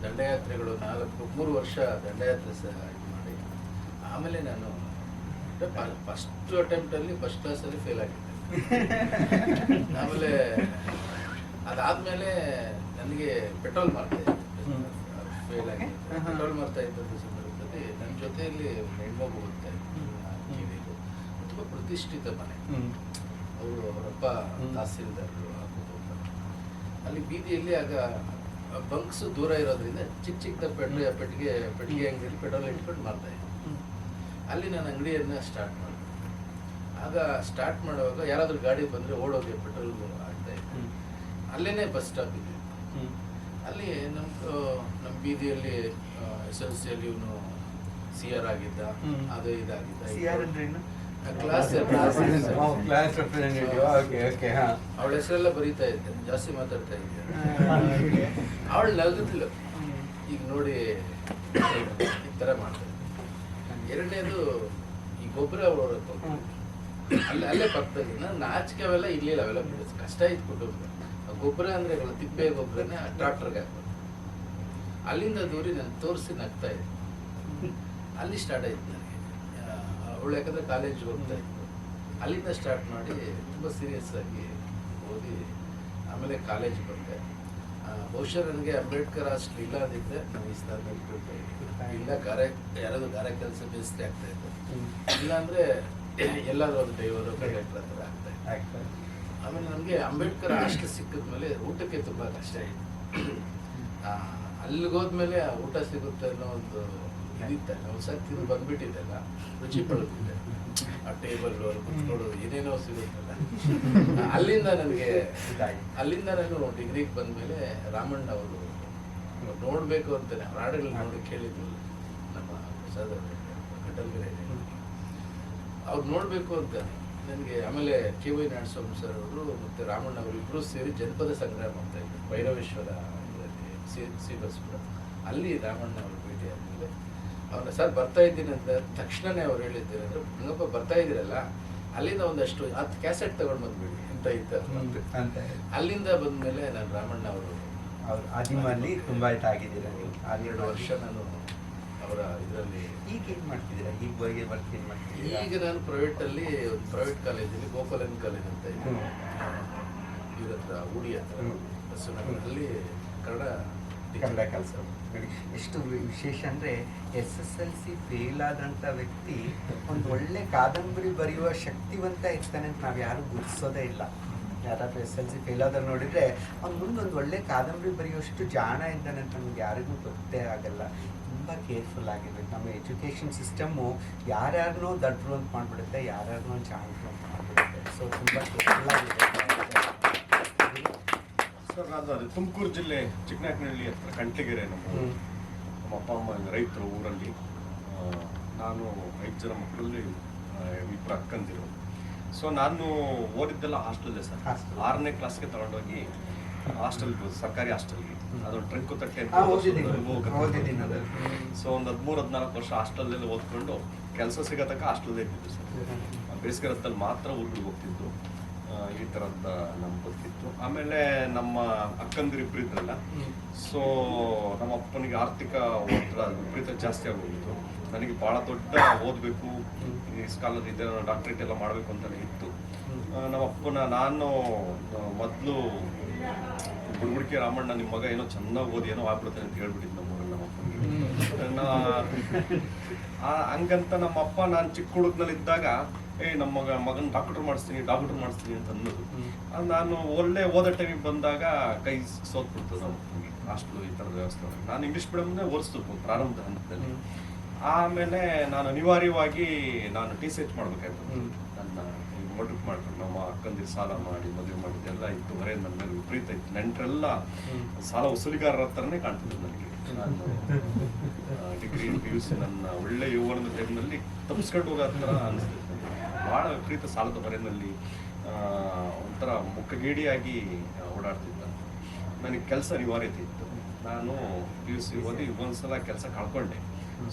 ದಂಡಯಾತ್ರೆಗಳು 3 ವರ್ಷ ದಂಡಯಾತ್ರೆ ಇದು ಮಾಡಿ, ಆಮೇಲೆ ನಾನು ಫಸ್ಟ್ ಅಟೆಂಪ್ಟಲ್ಲಿ ಫಸ್ಟ್ ಕ್ಲಾಸಲ್ಲಿ ಫೇಲ್ ಆಗಿದ್ದೆ. ಆಮೇಲೆ ಅದಾದಮೇಲೆ ನನಗೆ ಪೆಟ್ರೋಲ್ ಮಾಡ್ತಾ ಇದ್ದೆ, ಫೇಲ್ ಆಗಿ ಪೆಟ್ರೋಲ್ ಮಾಡ್ತಾ ಇದ್ದ ಸಂದರ್ಭದಲ್ಲಿ ನನ್ನ ಜೊತೆಯಲ್ಲಿ ಹೆಣ್ಮಗು ಓದ್ತಾ ಇದ್ದು, ತುಂಬ ಪ್ರತಿಷ್ಠಿತ ಮನೆ. ಅವರಪ್ಪ ತಹಸೀಲ್ದಾರರು. ಅಲ್ಲಿ ಬೀದಿಯಲ್ಲಿ ಆಗ ಬಂಕ್ಸ್ ದೂರ ಇರೋದ್ರಿಂದ ಚಿಕ್ಕ ಪೆಟ್ಟಿಗೆ ಅಂಗಡಿಯಲ್ಲಿ ಪೆಟ್ರೋಲ್ ಇಟ್ಕೊಂಡು ಮಾಡ್ತಾ ಇದ್ದೆ. ಅಲ್ಲಿ ನಾನು ಅಂಗಡಿಯನ್ನು ಸ್ಟಾರ್ಟ್ ಮಾಡಿದೆ. ಆಗ ಸ್ಟಾರ್ಟ್ ಮಾಡುವಾಗ ಯಾರಾದರೂ ಗಾಡಿ ಬಂದರೆ ಓಡೋಗಿ ಪೆಟ್ರೋಲ್ ಆಗ್ತಾ ಇತ್ತು. ಅಲ್ಲೇ ಬಸ್ ಸ್ಟಾಪ್ ಇದೆ. ಅಲ್ಲಿ ನಮ್ಮ ಬೀದಿಯಲ್ಲಿ SLC ಇವನು CR ಆಗಿದ್ದ, ಅದು ಇದಾಗಿದ್ದ. ಅವಳ ಹೆಸರೆಲ್ಲ ಬರೀತಾ ಇದ್ದೆ, ಜಾಸ್ತಿ ಮಾತಾಡ್ತಾ ಇದ್ದೆ. ಅವಳು ನಗದ್ಲು, ಈಗ ನೋಡಿ ಈ ಥರ ಮಾಡ್ತಾ ಇದ್ದೆ. ಎರಡನೇದು ಈ ಗೊಬ್ಬರ ಅಲ್ಲೇ ಪಕ್ಕದಲ್ಲಿ ನಾನು ನಾಚಿಕೆ ಅವೆಲ್ಲ ಇರ್ಲಿಲ್ಲ, ಅವೆಲ್ಲ ಕಷ್ಟ ಇತ್ತು ಕುಟುಂಬ. ಗೊಬ್ಬರ ಅಂದ್ರೆ ತಿಪ್ಪೆ ಗೊಬ್ಬರನೇ ಟ್ರಾಕ್ಟರ್ಗೆ ಹಾಕೋದು. ಅಲ್ಲಿಂದ ದೂರಿ ನಾನು ತೋರಿಸಿ ನಗ್ತಾ ಇದ್ದೆ. ಅಲ್ಲಿ ಸ್ಟಾರ್ಟ್ ಆಯ್ತು ನನಗೆ. ಅವಳು ಯಾಕಂದ್ರೆ ಕಾಲೇಜ್ಗೆ ಹೋಗ್ತಾ ಇತ್ತು. ಅಲ್ಲಿಂದ ಸ್ಟಾರ್ಟ್ ಮಾಡಿ ತುಂಬ ಸೀರಿಯಸ್ ಆಗಿ ಓದಿ ಆಮೇಲೆ ಕಾಲೇಜ್ ಬಂದೆ. ಬಹುಶಃ ನನಗೆ ಅಂಬೇಡ್ಕರ್ ಅಷ್ಟು ಇಲ್ಲ ಅಂದಿದ್ದೆ, ನಾನು ಈ ಸ್ಥಳ ಇಲ್ಲ ಯಾರಾದ್ರು ಗಾರೆ ಕೆಲಸ ಬೇಸ್ತಿ ಆಗ್ತಾ ಇತ್ತು. ಇಲ್ಲಾಂದ್ರೆ ಎಲ್ಲಾದ್ರೂ ಒಂದು ಡ್ರೈವರು ಕಂಡಕ್ಟರ್ ಹತ್ರ ಆಗ್ತಾ ಇತ್ತು. ಆಮೇಲೆ ನಮಗೆ ಅಂಬೇಡ್ಕರ್ ಅಷ್ಟು ಸಿಕ್ಕಿದ್ಮೇಲೆ ಊಟಕ್ಕೆ ತುಂಬ ಕಷ್ಟ ಇತ್ತು. ಅಲ್ಲಿಗೋದ್ಮೇಲೆ ಊಟ ಸಿಗುತ್ತೆ ಅನ್ನೋ ಒಂದು ಇದಿತ್ತಲ್ಲ, ಒಂದು ಸರ್ತಿ ಬಂದ್ಬಿಟ್ಟಿದ್ದೆಲ್ಲ ರುಚಿ ಪಡೆದಿದ್ದೆ. ಆ ಟೇಬಲ್ ಅಲ್ಲಿ ಕುತ್ಕೊಳ್ಳೋದು ಏನೇನೋ ಸಿಗುತ್ತಲ್ಲ. ಅಲ್ಲಿಂದ ನನಗೆ ಅಲ್ಲಿಂದ ನಾನು ಡಿಗ್ರಿಗೆ ಬಂದಮೇಲೆ ರಾಮಣ್ಣ ಅವರು ನೋಡಬೇಕು ಅಂತಾನೆ ಅವ್ರ ಹಾಡುಗಳು ನೋಡಿ ಕೇಳಿದ್ರು ನಮ್ಮ ಪ್ರಸಾದ್ ಕಟಲ್ಗೆರೆ ಅವ್ರು ನೋಡಬೇಕು ಅಂತ ನನಗೆ. ಆಮೇಲೆ ಕೆ ವೈ ನಾಡಸ್ವಾಮಿ ಸರ್ ಅವರು ಮತ್ತು ರಾಮಣ್ಣ ಅವರು ಇಬ್ಬರು ಸೇರಿ ಜನಪದ ಸಂಗ್ರಹ ಮಾಡ್ತಾ ಇದ್ರು ಭೈರವೇಶ್ವರ ಸಿ ಬಸ್ಪುರ. ಅಲ್ಲಿ ರಾಮಣ್ಣ ಅವರು ಭೇಟಿ ಆದಮೇಲೆ ಅವ್ರನ್ನ ಸರ್ ಬರ್ತಾ ಇದ್ದೀನಿ ಅಂತ ತಕ್ಷಣನೇ ಅವ್ರು ಹೇಳಿದ್ದೇನೆ ಅಂದರೆ ಹಂಗಪ್ಪ ಬರ್ತಾ ಇದ್ದೀರಲ್ಲ ಅಲ್ಲಿಂದ ಒಂದಷ್ಟು 10 ಕ್ಯಾಸೆಟ್ ತಗೊಂಡು ಬಂದ್ಬಿಡಿ ಅಂತ ಇತ್ತು ಅಂತ. ಅಲ್ಲಿಂದ ಬಂದಮೇಲೆ ನಾನು ರಾಮಣ್ಣ ಅವರು ಆದಿಮಲ್ಲಿ ತುಂಬಾ ಇದಾಗಿದ್ದೀರಾ ನೀವು. 2 ವರ್ಷ ನಾನು ಅವರ ಇದರಲ್ಲಿ. ಈಗ ಏನು ಮಾಡ್ತಿದ್ದೀರಾ? ಈಗ ಬಗ್ಗೆ ವರ್ಕ್ ಏನು ಮಾಡ್ತಿದ್ದೀರಾ? ಈಗ ನಾನು ಪ್ರೈವೇಟಲ್ಲಿ ಒಂದು ಪ್ರೈವೇಟ್ ಕಾಲೇಜಲ್ಲಿ ಗೋಪಾಲನ್ ಕಾಲೇಜ್ ಅಂತ ಇದೆ ಇವ್ರ ಹತ್ರ ಉಡಿ ಹತ್ರ ಬಸವನಗರದಲ್ಲಿ ಕನ್ನಡ ಕೆಲಸ ನೋಡಿ. ಎಷ್ಟು ವಿಶೇಷ ಅಂದರೆ SSLC ಫೇಲ್ ಆದಂಥ ವ್ಯಕ್ತಿ ಒಂದು ಒಳ್ಳೆ ಕಾದಂಬರಿ ಬರೆಯುವ ಶಕ್ತಿವಂತ ಇರ್ತಾನೆ ಅಂತ ನಾವು ಯಾರು ಗುರುತಿಸೋದೇ ಇಲ್ಲ. ಯಾರಾದ್ರೂ SSLC ಫೇಲ್ ಆದ್ರೆ ನೋಡಿದರೆ ಅವ್ನು ಮುಂದೆ ಒಂದು ಒಳ್ಳೆ ಕಾದಂಬರಿ ಬರೆಯುವಷ್ಟು ಜಾಣ ಇದ್ದಾನೆ ಅಂತ ನಮ್ಗೆ ಯಾರಿಗೂ ಗೊತ್ತೇ ಆಗಲ್ಲ. ತುಂಬ ಕೇರ್ಫುಲ್ ಆಗಿರ್ಬೇಕು. ನಮ್ಮ ಎಜುಕೇಷನ್ ಸಿಸ್ಟಮ್ಮು ಯಾರ್ಯಾರನ್ನೋ ದಡ್ರು ಅಂತ ಮಾಡಿಬಿಡುತ್ತೆ, ಯಾರ್ಯಾರನ್ನೋ ಜಾಣರು ಅಂತ ಮಾಡಿಬಿಡುತ್ತೆ. ಸೊ ತುಂಬ ಕೇರ್ಫುಲ್ ಆಗಿರ್ಬೇಕು. ಸರ್ ನಾನು ಅದೇ ತುಮಕೂರು ಜಿಲ್ಲೆ ಚಿಕ್ಕನಾಯಕನಹಳ್ಳಿ ಹತ್ರ ಕಂಟ್ಲಿಗೆರೆ ನಮ್ಮ ಅಪ್ಪ ಅಮ್ಮ ರೈತರು ಊರಲ್ಲಿ. ನಾನು 5 ಜನ ಮಕ್ಕಳಲ್ಲಿ 2 ಅಕ್ಕಂದಿರು. ಸೊ ನಾನು ಓದಿದ್ದೆಲ್ಲ ಹಾಸ್ಟೆಲ್ಲೇ ಸರ್. 6ನೇ ಕ್ಲಾಸ್ಗೆ ತಗೊಂಡೋಗಿ ಹಾಸ್ಟೆಲ್, ಸರ್ಕಾರಿ ಹಾಸ್ಟೆಲ್ಗೆ, ಅದೊಂದು ಟ್ರಂಕು ತಟ್ಟೆ ಅಂತ. ಸೊ ಒಂದು 13-14 ವರ್ಷ ಹಾಸ್ಟೆಲಲ್ಲಿ ಓದ್ಕೊಂಡು ಕೆಲಸ ಸಿಗೋ ತನಕ ಹಾಸ್ಟೆಲ್ಲೇ ಇದ್ದಿದ್ದು ಸರ್. ಬೇಸಿಗೆ ರಥದಲ್ಲಿ ಮಾತ್ರ ಊರಿಗೆ ಹೋಗ್ತಿದ್ದು. ಈ ಥರದ್ದು ನಮ್ಗೆ ಗೊತ್ತಿತ್ತು. ಆಮೇಲೆ ನಮ್ಮ ಅಕ್ಕಂದಿರಿಬ್ರು ಇದ್ರಲ್ಲ, ಸೊ ನಮ್ಮ ಅಪ್ಪನಿಗೆ ಆರ್ಥಿಕ ಒತ್ತಡ ವಿಪರೀತ ಜಾಸ್ತಿ ಆಗೋಗಿತ್ತು. ನನಗೆ ಭಾಳ ದೊಡ್ಡ ಓದಬೇಕು, ಈ ಸ್ಕಾಲರ್ ಇದೆ, ಡಾಕ್ಟ್ರೇಟ್ ಎಲ್ಲ ಮಾಡಬೇಕು ಅಂತಲೇ ಇತ್ತು. ನಮ್ಮ ಅಪ್ಪನ ನಾನು ಮೊದಲು ಬುಡ್ಬುಡಿಕೆ ರಾಮಣ್ಣ ನಿಮ್ಮ ಮಗ ಏನೋ ಚೆನ್ನಾಗಿ ಓದಿ ಏನೋ ಆಗ್ಬಿಡುತ್ತೆ ಅಂತ ಹೇಳ್ಬಿಟ್ಟಿದ್ದು ನಮ್ಮೂರಲ್ಲಿ ನಮ್ಮ ಅಪ್ಪನಿಗೆ. ಹಂಗಂತ ನಮ್ಮ ಅಪ್ಪ ನಾನು ಚಿಕ್ಕ ಹುಡುಗನಲ್ಲಿ ಇದ್ದಾಗ ನಮ್ಮ ಮಗನ ಡಾಕ್ಟರ್ ಮಾಡಿಸ್ತೀನಿ ಅಂತ ಅನ್ನೋದು. ನಾನು ಒಳ್ಳೆ ಓದೋ ಟೈಮಿಗೆ ಬಂದಾಗ ಕೈ ಸೋತ್ಬಿಡ್ತು ನಮ್ಮ ಅಪ್ಪನಿಗೆ. ಹಾಸ್ಟೆಲ್ ಈ ಥರದ ವ್ಯವಸ್ಥೆ ನಾನು ಇಂಗ್ಲೀಷ್ ಮೀಡಿಯಮ್ನೇ ಓದಿಸ್ತು ಪ್ರಾರಂಭದ ಹಂತದಲ್ಲಿ. ಆಮೇಲೆ ನಾನು ಅನಿವಾರ್ಯವಾಗಿ ನಾನು TCH ಮಾಡ್ಬೇಕಾಯ್ತು. ನನ್ನ ಮದುವೆ ಮಾಡ್ಕೊಂಡು ನಮ್ಮ ಅಕ್ಕಂದಿರು ಸಾಲ ಮಾಡಿ ಮದುವೆ ಮಾಡಿದ್ದೆಲ್ಲ ಇತ್ತು. ಹೊರೆ ನನ್ನ ಮೇಲೆ ವಿಪರೀತ ಇತ್ತು. ನೆಂಟರೆಲ್ಲ ಸಾಲ ವಸೂಲಿಗಾರರ ಹತ್ರನೇ ಕಾಣ್ತಿದ್ರು ನನಗೆ. ನಾನು ಡಿಗ್ರಿ PUC ನನ್ನ ಒಳ್ಳೆ ಯೌವನದ ಟೈಮ್ನಲ್ಲಿ ತಪ್ಪಿಸ್ಕೊಂಡು ಹೋಗೋ ಥರ ಅನಿಸ್ತಿತ್ತು. ಭಾಳ ವಿಪರೀತ ಸಾಲದ ಹೊರೆಯಲ್ಲಿ ಒಂಥರ ಮುಖಗೇಡಿಯಾಗಿ ಓಡಾಡ್ತಿದ್ದ. ನನಗೆ ಕೆಲಸ ಅನಿವಾರ್ಯತೆ ಇತ್ತು. ನಾನು PUC ಓದಿ ಒಂದ್ಸಲ ಕೆಲಸ ಕಳ್ಕೊಂಡೆ.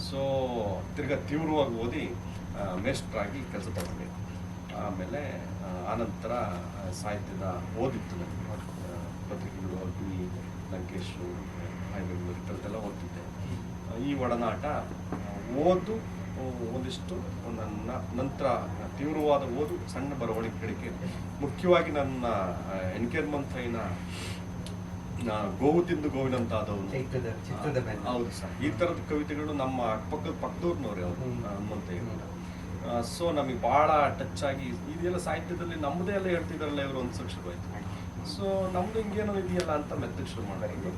ಸೊ ತಿರ್ಗಾ ತೀವ್ರವಾಗಿ ಓದಿ ಮೇಸ್ಟ್ರಾಗಿ ಕೆಲಸ ತಗೊಂಡೆ. ಆಮೇಲೆ ಆನಂತರ ಸಾಹಿತ್ಯದ ಓದಿತ್ತು ನನಗೆ. ಪತ್ರಿಕೆಗಳು ಅಗ್ನಿ, ಲಂಕೇಶು, ಬೆಂಗಳೂರು ಈ ಥರದ್ದೆಲ್ಲ ಓದ್ತಿದ್ದೆ. ಈ ಒಡನಾಟ ಓದು ಒಂದಿಷ್ಟು ನನ್ನ ನಂತರ ತೀವ್ರವಾದ ಓದು, ಸಣ್ಣ ಬರವಣಿಗೆ, ಮುಖ್ಯವಾಗಿ ನನ್ನ ಎನ್ಕೇರ್ಮಂತೈನ ಗೋವು ತಿಂದು ಗೋವಿನಂತಾದವನು. ಹೌದು ಸರ್. ಈ ಥರದ ಕವಿತೆಗಳು ನಮ್ಮ ಪಕ್ಕದೂರ್ನವ್ರೆ ಅವರು ಹನುಮಂತಯ್ಯ. ಸೊ ನಮಗೆ ಭಾಳ ಟಚ್ ಆಗಿ ಇದೆಲ್ಲ ಸಾಹಿತ್ಯದಲ್ಲಿ ನಮ್ಮದೇ ಎಲ್ಲ ಹೇಳ್ತಿದ್ದಾರಲ್ಲ ಇವರು ಒಂದು ಶುರುವಾಯಿತು. ಸೊ ನಮ್ದು ಹಿಂಗೇನೋ ಇದೆಯಲ್ಲ ಅಂತ ಮೆತ್ತಗೆ ಶುರು ಮಾಡಿದ್ರು.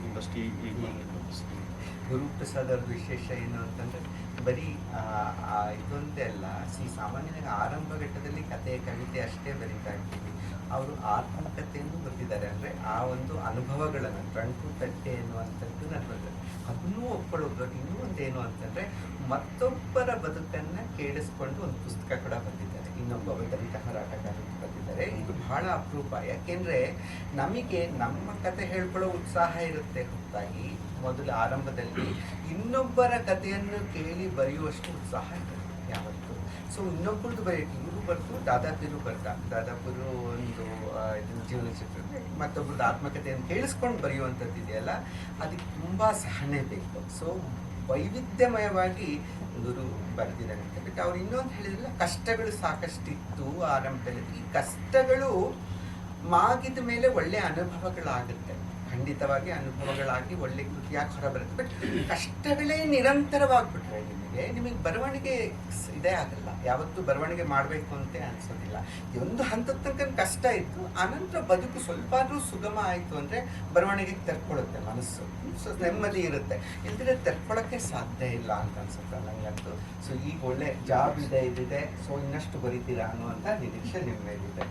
ಇಂಡಸ್ಟ್ರಿ ಈಗ ಗುರುಪ್ರಸಾದ್ ಅವ್ರ ವಿಶೇಷ ಏನು ಅಂತಂದರೆ ಬರೀ ಇದೊಂದೇ ಅಲ್ಲ. ಸಾಮಾನ್ಯವಾಗಿ ಆರಂಭ ಘಟ್ಟದಲ್ಲಿ ಕತೆ ಕವಿತೆ ಅಷ್ಟೇ ಬರೀತಾ ಇರ್ತೀವಿ. ಅವರು ಆತ್ಮಕಥೆಯನ್ನು ಬರ್ತಿದ್ದಾರೆ. ಅಂದರೆ ಆ ಒಂದು ಅನುಭವಗಳನ್ನು ಟ್ರಂಕು ತಟ್ಟೆ ಎನ್ನುವಂಥದ್ದು ನಾನು ಬರ್ತದೆ ಅದನ್ನೂ ಒಪ್ಕೊಳ್ಳೋದು. ಇನ್ನೂ ಒಂದೇನು ಅಂತಂದರೆ ಮತ್ತೊಬ್ಬರ ಬದುಕನ್ನು ಕೇಳಿಸ್ಕೊಂಡು ಒಂದು ಪುಸ್ತಕ ಕೂಡ ಬಂದಿದ್ದಾರೆ. ಇನ್ನೊಬ್ಬ ದಲಿತ ಹೋರಾಟಗಾರರು ಬಂದಿದ್ದಾರೆ. ಇದು ಬಹಳ ಅಪರೂಪ. ಯಾಕೆಂದರೆ ನಮಗೆ ನಮ್ಮ ಕತೆ ಹೇಳ್ಕೊಳ್ಳೋ ಉತ್ಸಾಹ ಇರುತ್ತೆ ಹೊರತಾಗಿ ಮೊದಲು ಆರಂಭದಲ್ಲಿ ಇನ್ನೊಬ್ಬರ ಕಥೆಯನ್ನು ಕೇಳಿ ಬರೆಯುವಷ್ಟು ಉತ್ಸಾಹ ಇದೆ ಯಾವತ್ತು. ಸೊ ಇನ್ನೊಬ್ಬರದ್ದು ಬರೆಯೋಕ್ಕೆ ಇವರು ಬರ್ತು, ದಾದಾಪುರು ದಾದಾಪುರು ಒಂದು ಇದನ್ನು ಜೀವನ ಚಿತ್ರ, ಮತ್ತೊಬ್ಬರದ್ದು ಆತ್ಮಕಥೆಯನ್ನು ಕೇಳಿಸ್ಕೊಂಡು ಬರೆಯುವಂಥದ್ದು ಇದೆಯಲ್ಲ, ಅದಕ್ಕೆ ತುಂಬ ಸಹನೆ ಬೇಕು. ಸೊ ವೈವಿಧ್ಯಮಯವಾಗಿ ಗುರು ಬರೆದಿದ್ದಾರೆ. ಬಟ್ ಅವ್ರು ಇನ್ನೊಂದು ಹೇಳಿದ್ರಲ್ಲ, ಕಷ್ಟಗಳು ಸಾಕಷ್ಟಿತ್ತು ಆರಂಭದಲ್ಲಿ. ಈ ಕಷ್ಟಗಳು ಮಾಗಿದ ಮೇಲೆ ಒಳ್ಳೆಯ ಅನುಭವಗಳಾಗುತ್ತೆ. ಖಂಡಿತವಾಗಿ ಅನುಭವಗಳಾಗಿ ಒಳ್ಳೆ ಕೃತಿಯಾಗಿ ಹೊರಬರುತ್ತೆ. ಬಟ್ ಕಷ್ಟಗಳೇ ನಿರಂತರವಾಗ್ಬಿಟ್ರೆ ನಿಮಗೆ ಬರವಣಿಗೆ ಇದೇ ಆಗಲ್ಲ. ಯಾವತ್ತೂ ಬರವಣಿಗೆ ಮಾಡಬೇಕು ಅಂತ ಅನ್ಸೋದಿಲ್ಲ. ಒಂದು ಹಂತದ ತನಕ ಕಷ್ಟ ಇತ್ತು, ಆನಂತರ ಬದುಕು ಸ್ವಲ್ಪ ಆದ್ರೂ ಸುಗಮ ಆಯಿತು ಅಂದರೆ ಬರವಣಿಗೆಗೆ ತೆರ್ಕೊಳ್ಳುತ್ತೆ ಮನಸ್ಸು, ಸೊ ನೆಮ್ಮದಿ ಇರುತ್ತೆ. ಇಲ್ದಿದ್ರೆ ತೆರ್ಕೊಳ್ಳೋಕ್ಕೆ ಸಾಧ್ಯ ಇಲ್ಲ ಅಂತ ಅನ್ಸುತ್ತೆ ನನಗಂತೂ. ಸೊ ಈಗ ಒಳ್ಳೆ ಜಾಬ್ ಇದೆ, ಇದಿದೆ, ಸೊ ಇನ್ನಷ್ಟು ಬರೀತೀರಾ ಅನ್ನುವಂಥ ನಿರೀಕ್ಷೆ ನಿಮ್ಮ ಮೇಲಿದೆ.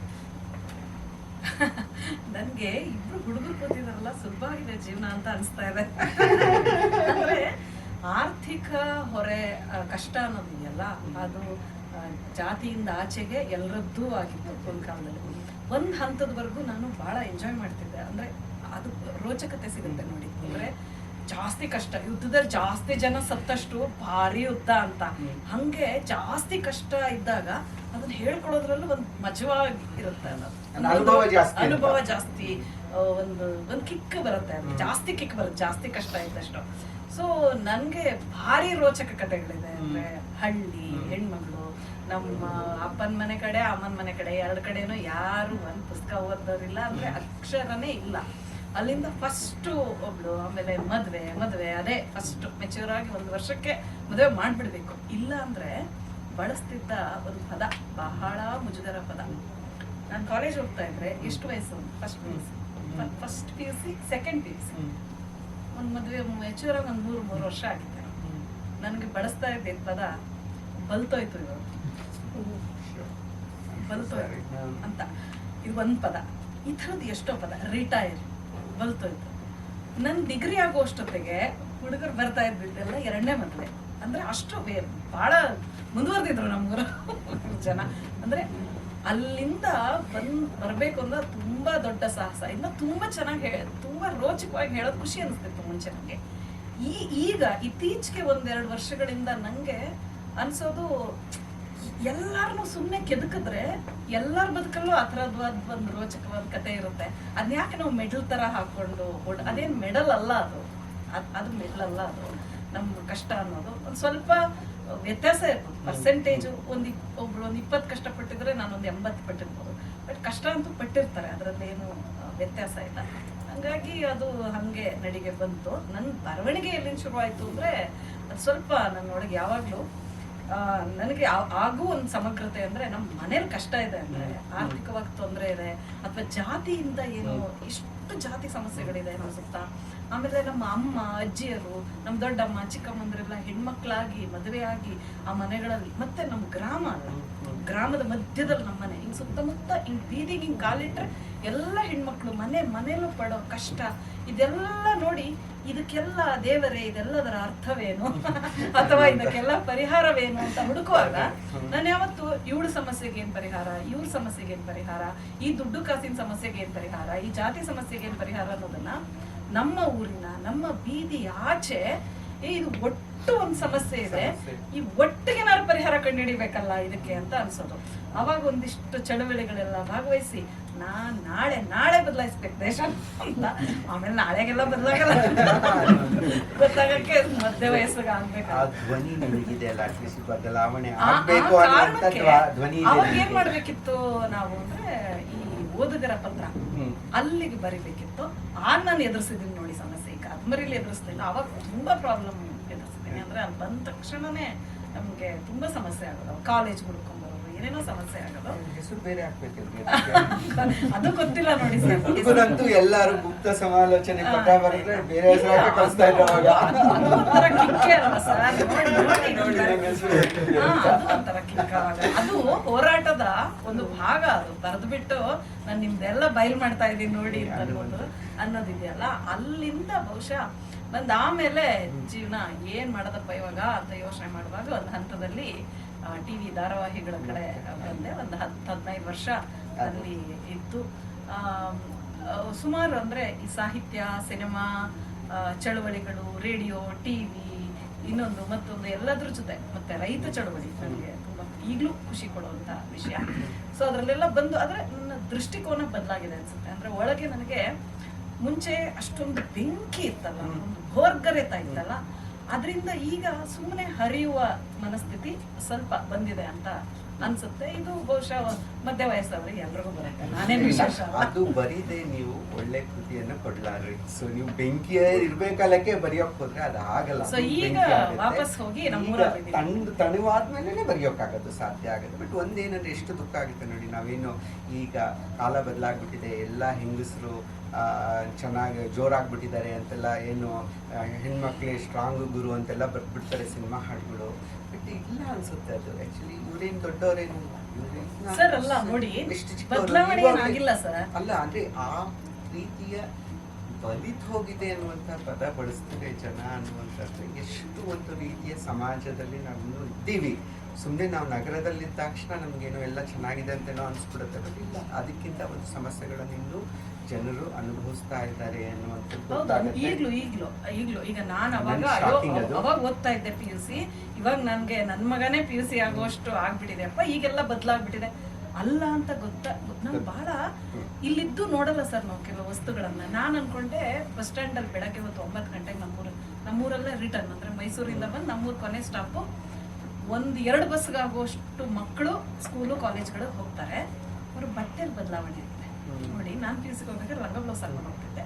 ನನ್ಗೆ ಇಬ್ರು ಹುಡುಗರು ಕೂತಿದಾರಲ್ಲ, ಸುಲಭ ಆಗಿದೆ ಜೀವನ ಅಂತ ಅನಿಸ್ತಾ ಇದೆ. ಅಂದ್ರೆ ಆರ್ಥಿಕ ಹೊರೆ ಕಷ್ಟ ಅನ್ನೋದಿದೆಯಲ್ಲ, ಅದು ಜಾತಿಯಿಂದ ಆಚೆಗೆ ಎಲ್ಲರದ್ದೂ ಆಗಿತ್ತು ಒಂದು ಕಾಲದಲ್ಲಿ. ಒಂದು ಹಂತದವರೆಗೂ ನಾನು ಬಹಳ ಎಂಜಾಯ್ ಮಾಡ್ತಿದ್ದೆ. ಅಂದ್ರೆ ಅದು ರೋಚಕತೆ ಸಿಗುತ್ತೆ ನೋಡಿ. ಅಂದ್ರೆ ಜಾಸ್ತಿ ಕಷ್ಟ, ಯುದ್ಧದಲ್ಲಿ ಜಾಸ್ತಿ ಜನ ಸತ್ತಷ್ಟು ಭಾರಿ ಯುದ್ಧ ಅಂತ, ಹಂಗೆ ಜಾಸ್ತಿ ಕಷ್ಟ ಇದ್ದಾಗ ಅದನ್ನ ಹೇಳ್ಕೊಳ್ಳೋದ್ರಲ್ಲೂ ಒಂದು ಮಜವಾಗಿರುತ್ತೆ ಅನ್ನೋದು. ಅನುಭವ ಜಾಸ್ತಿ, ಒಂದು ಕಿಕ್ ಬರುತ್ತೆ, ಜಾಸ್ತಿ ಕಿಕ್ ಬರುತ್ತೆ ಜಾಸ್ತಿ ಕಷ್ಟ ಇದ್ದಷ್ಟು. ಸೊ ನನ್ಗೆ ಭಾರಿ ರೋಚಕ ಕಥೆಗಳಿದೆ. ಅಂದ್ರೆ ಹಳ್ಳಿ ಹೆಣ್ಮಗಳು, ನಮ್ಮ ಅಪ್ಪನ ಮನೆ ಕಡೆ ಅಮ್ಮನ ಮನೆ ಕಡೆ ಎರಡು ಕಡೆನೂ ಯಾರು ಒಂದ್ ಪುಸ್ತಕ ಓದೋರಿಲ್ಲ, ಅಂದ್ರೆ ಅಕ್ಷರನೇ ಇಲ್ಲ. ಅಲ್ಲಿಂದ ಫಸ್ಟ್ ಒಬ್ಳು, ಆಮೇಲೆ ಮದ್ವೆ ಅದೇ ಫಸ್ಟ್ ಮೆಚೂರ್ ಆಗಿ 1 ವರ್ಷಕ್ಕೆ ಮದುವೆ ಮಾಡ್ಬಿಡ್ಬೇಕು. ಇಲ್ಲ ಅಂದ್ರೆ ಬಳಸ್ತಿದ್ದ ಒಂದು ಪದ, ಬಹಳ ಮುಜುಗರ ಪದ. ನಾನು ಕಾಲೇಜ್ ಹೋಗ್ತಾ ಇದ್ರೆ, ಎಷ್ಟು ವಯಸ್ಸು? First P U C second P U C, ಒಂದು ಮದುವೆ ಮೆಚೂರ್ ಆಗಿ ಒಂದು 3 ವರ್ಷ ಆಗಿತ್ತು. ನನಗೆ ಬಳಸ್ತಾ ಇದ್ದ ಪದ ಬಲ್ತೋಯ್ತು, ಇವಾಗ ಬಲ್ತೋಯ್ತು ಅಂತ. ಇದು ಒಂದು ಪದ. ಈ ಥರದ್ದು ಎಷ್ಟೋ ಪದ, ರಿಟೈರ್, ಬಲ್ತೋಯ್ತು. ನನ್ನ ಡಿಗ್ರಿ ಆಗೋ ಅಷ್ಟೊತ್ತಿಗೆ ಹುಡುಗರು ಬರ್ತಾ ಇದ್ದಿದ್ದೆಲ್ಲ 2ನೇ ಮದುವೆ. ಅಂದ್ರೆ ಅಷ್ಟು ಬಹಳ ಮುಂದುವರೆದಿದ್ರು ನಮ್ಮೂರ ಜನ. ಅಂದ್ರೆ ಅಲ್ಲಿಂದ ಬರ್ಬೇಕು ಅಂದ್ರೆ ತುಂಬಾ ದೊಡ್ಡ ಸಾಹಸ. ಇನ್ನ ತುಂಬಾ ಚೆನ್ನಾಗಿ ತುಂಬಾ ರೋಚಕವಾಗಿ ಹೇಳೋದು ಖುಷಿ ಅನಿಸ್ತಿತ್ತು ಮುಂಚೆ ನನಗೆ. ಈಗ ಇತ್ತೀಚೆಗೆ 1-2 ವರ್ಷಗಳಿಂದ ನಂಗೆ ಅನ್ಸೋದು, ಎಲ್ಲಾರನು ಸುಮ್ಮನೆ ಕೆದಕಿದ್ರೆ ಎಲ್ಲಾರ ಬದುಕಲ್ಲೂ ಆ ಥರದ್ವಾದ ಒಂದು ರೋಚಕವಾದ ಕತೆ ಇರುತ್ತೆ. ಅದ್ಯಾಕೆ ನಾವು ಮೆಡಲ್ ತರ ಹಾಕೊಂಡು ಅದೇನ್ ಮೆಡಲ್ ಅಲ್ಲ, ಅದು ಮೆಡಲ್ ಅಲ್ಲ. ಅದು ನಮ್ಮ ಕಷ್ಟ ಅನ್ನೋದು ಒಂದು ಸ್ವಲ್ಪ ವ್ಯತ್ಯಾಸ ಇರ್ಬೋದು. ಪರ್ಸೆಂಟೇಜು ಒಬ್ರು 20 ಕಷ್ಟಪಟ್ಟಿದ್ರೆ ನಾನೊಂದು 80 ಪಟ್ಟಿರ್ಬೋದು. ಬಟ್ ಕಷ್ಟ ಅಂತೂ ಪಟ್ಟಿರ್ತಾರೆ, ಅದರಲ್ಲೇನು ವ್ಯತ್ಯಾಸ ಇಲ್ಲ. ಹಂಗಾಗಿ ಅದು ಹಂಗೆ ನಡಿಗೆ ಬಂತು. ನನ್ನ ಬರವಣಿಗೆ ಎಲ್ಲಿಂದ ಶುರು ಆಯ್ತು ಅಂದ್ರೆ, ಅದು ಸ್ವಲ್ಪ ನನ್ನೊಳಗೆ ಯಾವಾಗ್ಲೂ ನನಗೆ ಆಗು ಒಂದು ಸಮಗ್ರತೆ. ಅಂದ್ರೆ ನಮ್ಮ ಮನೇಲಿ ಕಷ್ಟ ಇದೆ ಅಂದ್ರೆ, ಆರ್ಥಿಕವಾಗಿ ತೊಂದರೆ ಇದೆ, ಅಥವಾ ಜಾತಿಯಿಂದ ಏನು ಇಷ್ಟು ಜಾತಿ ಸಮಸ್ಯೆಗಳಿದೆ ನಮ್ಮ ಸುತ್ತ. ಆಮೇಲೆ ನಮ್ಮ ಅಮ್ಮ ಅಜ್ಜಿಯರು, ನಮ್ಮ ದೊಡ್ಡಮ್ಮ ಚಿಕ್ಕಮ್ಮಂದ್ರೆಲ್ಲ ಹೆಣ್ಮಕ್ಳಾಗಿ ಮದುವೆ ಆಗಿ ಆ ಮನೆಗಳಲ್ಲಿ, ಮತ್ತೆ ನಮ್ಮ ಗ್ರಾಮ ಅಲ್ಲ, ಗ್ರಾಮದ ಮಧ್ಯದಲ್ಲಿ ನಮ್ಮ ಮನೆ, ಹಿಂಗ್ ಸುತ್ತಮುತ್ತ ಹಿಂಗ್ ಬೀದಿಗೆ ಹಿಂಗ್ ಕಾಲಿಟ್ರೆ ಎಲ್ಲ ಹೆಣ್ಮಕ್ಳು ಮನೇಲೂ ಪಡೋ ಕಷ್ಟ, ಇದೆಲ್ಲ ನೋಡಿ ಇದಕ್ಕೆಲ್ಲ ದೇವರೇ ಇದೆಲ್ಲದರ ಅರ್ಥವೇನು ಅಥವಾ ಇದಕ್ಕೆಲ್ಲ ಪರಿಹಾರವೇನು ಅಂತ ಹುಡುಕುವಾಗ ನಾನು ಯಾವತ್ತು ಇವಳ ಸಮಸ್ಯೆಗೆ ಏನ್ ಪರಿಹಾರ, ಇವ್ರ ಸಮಸ್ಯೆಗೆ ಏನ್ ಪರಿಹಾರ, ಈ ದುಡ್ಡು ಕಾಸಿನ ಸಮಸ್ಯೆಗೆ ಏನ್ ಪರಿಹಾರ, ಈ ಜಾತಿ ಸಮಸ್ಯೆಗೆ ಏನ್ ಪರಿಹಾರ ಅನ್ನೋದನ್ನ ನಮ್ಮ ಊರಿನ ನಮ್ಮ ಬೀದಿ ಆಚೆ ಇದು ಒಟ್ಟು ಒಂದು ಸಮಸ್ಯೆ ಇದೆ, ಈ ಒಟ್ಟಿಗೆ ನಾನು ಪರಿಹಾರ ಕಂಡುಹಿಡಿಬೇಕಲ್ಲ ಇದಕ್ಕೆ ಅಂತ ಅನ್ಸೋದು. ಅವಾಗ ಒಂದಿಷ್ಟು ಚಳವಳಿಗಳೆಲ್ಲ ಭಾಗವಹಿಸಿ ನಾಳೆ ಬದಲಾಯಿಸ್ಬೇಕು ದೇಶ ಅಂತ. ಆಮೇಲೆ ನಾಳೆಗೆಲ್ಲ ಬದಲಾಗಲ್ಲ, ಗೊತ್ತಾಗಕ್ಕೆ ಮಧ್ಯ ವಯಸ್ಸಿಗೆ ಆಗ್ಬೇಕು. ಅವಾಗ ಏನ್ ಮಾಡ್ಬೇಕಿತ್ತು ನಾವು ಅಂದ್ರೆ, ಈ ಓದುಗರ ಪತ್ರ ಅಲ್ಲಿಗೆ ಬರಿಬೇಕಿತ್ತು. ನಾನು ಎದುರಿಸಿದೀನಿ ನೋಡಿ ಸಮಸ್ಯೆ. ಈ ಕಾದಂಬರಿಲಿ ಎದುರಿಸ್ತಿಲ್ಲ, ಅವಾಗ ತುಂಬಾ ಪ್ರಾಬ್ಲಮ್ ಎದುರಿಸಿದ್ದೀನಿ. ಅಂದ್ರೆ ಅಲ್ಲಿ ಬಂದ ತಕ್ಷಣನೇ ನಮ್ಗೆ ತುಂಬಾ ಸಮಸ್ಯೆ ಆಗೋದು. ಕಾಲೇಜ್ ಹುಡ್ಕೊಂಡ್ಬರೋದು, ಏನೇನೋ ಸಮಸ್ಯೆ ಆಗೋದು. ಹೆಸರು ಬೇರೆ ಅದು ಗೊತ್ತಿಲ್ಲ ನೋಡಿ ಸರ್. ಎಲ್ಲಾರು ಗುಪ್ತ ಸಮಾಲೋಚನೆ ಬರೆದ್ರೆ ಬೇರೆ ಹೆಸರಾಗಿ ಕಳಿಸ್ತಾ ಇದ್ರು. ಒಂಥರ ಕಿಕ್ಕೆ ಅಲ್ವಾ ಸರ್? ಒಂಥರ ಕಿಕ್ಕ. ಅದು ಹೋರಾಟದ ಒಂದು ಭಾಗ. ಅದು ಬರೆದ್ಬಿಟ್ಟು ನಾನು ನಿಮ್ದೆಲ್ಲ ಬಯಲು ಮಾಡ್ತಾ ಇದ್ದೀನಿ ನೋಡಿ ಅನ್ನೋದಿದೆಯಲ್ಲ, ಅಲ್ಲಿಂದ ಬಹುಶಃ ಬಂದ ಆಮೇಲೆ ಜೀವನ ಏನ್ ಮಾಡೋದಪ್ಪ ಇವಾಗ ಅಂತ ಯೋಚನೆ ಮಾಡುವಾಗ ಒಂದು ಹಂತದಲ್ಲಿ ಟಿವಿ ಧಾರಾವಾಹಿಗಳ ಕಡೆ ಬಂದೆ. ಒಂದು 10-15 ವರ್ಷ ಅಲ್ಲಿ ಇದ್ದು ಸುಮಾರು ಅಂದ್ರೆ ಈ ಸಾಹಿತ್ಯ, ಸಿನಿಮಾ, ಚಳವಳಿಗಳು, ರೇಡಿಯೋ, ಟಿವಿ, ಇನ್ನೊಂದು ಮತ್ತೊಂದು ಎಲ್ಲದ್ರ ಜೊತೆ, ಮತ್ತೆ ರೈತ ಚಳವಳಿ ನನಗೆ ತುಂಬಾ ಈಗಲೂ ಖುಷಿ ಕೊಡುವಂತ ವಿಷಯ. ಸೊ ಅದ್ರಲ್ಲೆಲ್ಲ ಬಂದು ಆದ್ರೆ ನನ್ನ ದೃಷ್ಟಿಕೋನ ಬದಲಾಗಿದೆ ಅನ್ಸುತ್ತೆ. ಅಂದ್ರೆ ಒಳಗೆ ನನಗೆ ಮುಂಚೆ ಅಷ್ಟೊಂದು ಬೆಂಕಿ ಇತ್ತಲ್ಲ, ಒಂದು ಭೋರ್ಗರೆತ ಇತ್ತಲ್ಲ, ಅದರಿಂದ ಈಗ ಸುಮ್ಮನೆ ಹರಿಯುವ ಮನಸ್ಥಿತಿ ಸ್ವಲ್ಪ ಬಂದಿದೆ ಅಂತ ಅನ್ಸುತ್ತೆ. ಇದು ಬಹುಶಃ ಮಧ್ಯ ವಯಸ್ಸವ್ರಿಗೆ ಎಲ್ರಿಗೂ ಬರುತ್ತೆ, ನಾನೇನು ವಿಶೇಷ ಅಲ್ಲ. ಅದು ಬರೀದೆ ನೀವು ಒಳ್ಳೆ ಕೃತಿಯನ್ನು ಕೊಡ್ಲಾರ್ರಿ. ಸೊ ನೀವು ಬೆಂಕಿಯ ಇರ್ಬೇಕಾಲಕ್ಕೆ ಬರೆಯೋಕ್ ಹೋದ್ರೆ ಅದು ಆಗಲ್ಲ. So ಅದು ಈಗ ಬೆಂಕಿ ಆಗುತ್ತೆ. ವಾಪಸ್ ಹೋಗಿ ಈಗ ನಮ್ಮೂರಲ್ಲಿ ತಣುವಾದ್ಮೇಲೆ ಬರೆಯೋಕ್ಕಾಗೋದು ಸಾಧ್ಯ ಆಗುತ್ತೆ. ಬಟ್ ಒಂದೇನಂದ್ರೆ ಎಷ್ಟು ದುಃಖ ಆಗುತ್ತೆ ನೋಡಿ, ನಾವೇನು ಈಗ ಕಾಲ ಬದಲಾಗ್ಬಿಟ್ಟಿದೆ, ಎಲ್ಲ ಹೆಂಗಸರು ಚೆನ್ನಾಗಿ ಜೋರಾಗ್ಬಿಟ್ಟಿದ್ದಾರೆ ಅಂತೆಲ್ಲ, ಏನು ಹೆಣ್ಮಕ್ಳೇ ಸ್ಟ್ರಾಂಗ್ ಗುರು ಅಂತೆಲ್ಲ ಬರ್ಬಿಡ್ತಾರೆ ಸಿನಿಮಾ ಹಾಡುಗಳು. ಬಟ್ ಇಲ್ಲ ಅನ್ಸುತ್ತೆ ಅದು ಆಕ್ಚುಲಿ ಇವ್ರೇನು ದೊಡ್ಡವರೇನು ಸರ್ ಅಲ್ಲ ನೋಡಿ, ಬದಲಾವಣೆ ಏನಾಗಿಲ್ಲ ಸರ್. ಅಲ್ಲ ಅಂದ್ರೆ ಆ ರೀತಿಯ ಬಲಿತ್ ಹೋಗಿದೆ ಅನ್ನುವಂಥ ಪದ ಬಳಸ್ತಾರೆ ಜನ ಅನ್ನುವಂಥದ್ದು. ಎಷ್ಟು ಒಂದು ರೀತಿಯ ಸಮಾಜದಲ್ಲಿ ನಾವು ಇದ್ದೀವಿ. ಸುಮ್ಮನೆ ನಾವು ನಗರದಲ್ಲಿದ್ದ ತಕ್ಷಣ ನಮಗೇನೋ ಎಲ್ಲ ಚೆನ್ನಾಗಿದೆ ಅಂತೇನೋ ಅನಿಸ್ಬಿಡುತ್ತೆ. ಬಟ್ ಇಲ್ಲ, ಅದಕ್ಕಿಂತ ಒಂದು ಸಮಸ್ಯೆಗಳನ್ನು ಇನ್ನೂ ಜನರು ಅನುಭವಿಸ್ತಾ ಇದ್ದಾರೆ ಅನ್ನುವಂಥದ್ದು ಹೌದು, ಗೊತ್ತಾಗುತ್ತೆ. ಈಗ್ಲೂ ಈಗ ನಾನು ಅವಾಗ shocking ಅದು. ಅವಾಗ ಓದ್ತಾ ಇದ್ದೆ PUC. ಇವಾಗ ನನ್ಗೆ ನನ್ ಮಗನೇ PUC ಆಗುವಷ್ಟು ಆಗ್ಬಿಟ್ಟಿದೆ ಅಪ್ಪ, ಈಗೆಲ್ಲ ಬದಲಾಗ್ಬಿಟ್ಟಿದೆ ಅಲ್ಲ ಅಂತ ನಾವು ಬಹಳ ಇಲ್ಲಿದ್ದು ನೋಡಲ್ಲ ಸರ್ ನಾವು ಕೆಲವು ವಸ್ತುಗಳನ್ನ. ನಾನು ಅನ್ಕೊಂಡೆ ಬಸ್ ಸ್ಟ್ಯಾಂಡ್ ಅಲ್ಲಿ ಬೆಳಗ್ಗೆ ಹೊತ್ತು 9 ಗಂಟೆಗೆ ನಮ್ಮೂರಲ್ಲೇ ರಿಟರ್ನ್, ಅಂದ್ರೆ ಮೈಸೂರಿಂದ ಬಂದು ನಮ್ಮೂರ್ ಕೊನೆ ಸ್ಟಾಪು 1-2 ಬಸ್ಗಾಗುವಷ್ಟು ಮಕ್ಕಳು ಸ್ಕೂಲು ಕಾಲೇಜ್ಗಳು ಹೋಗ್ತಾರೆ. ಅವ್ರ ಬಟ್ಟೆಲಿ ಬದಲಾವಣೆ ಇದೆ ನೋಡಿ. ನಾನು PUC ಹೋಗ್ಬೇಕಾದ್ರೆ ರಂಗ ಬ್ಲೌಸ್ ಹಾಕೊಂಡು ಹೋಗ್ತಿದ್ದೆ.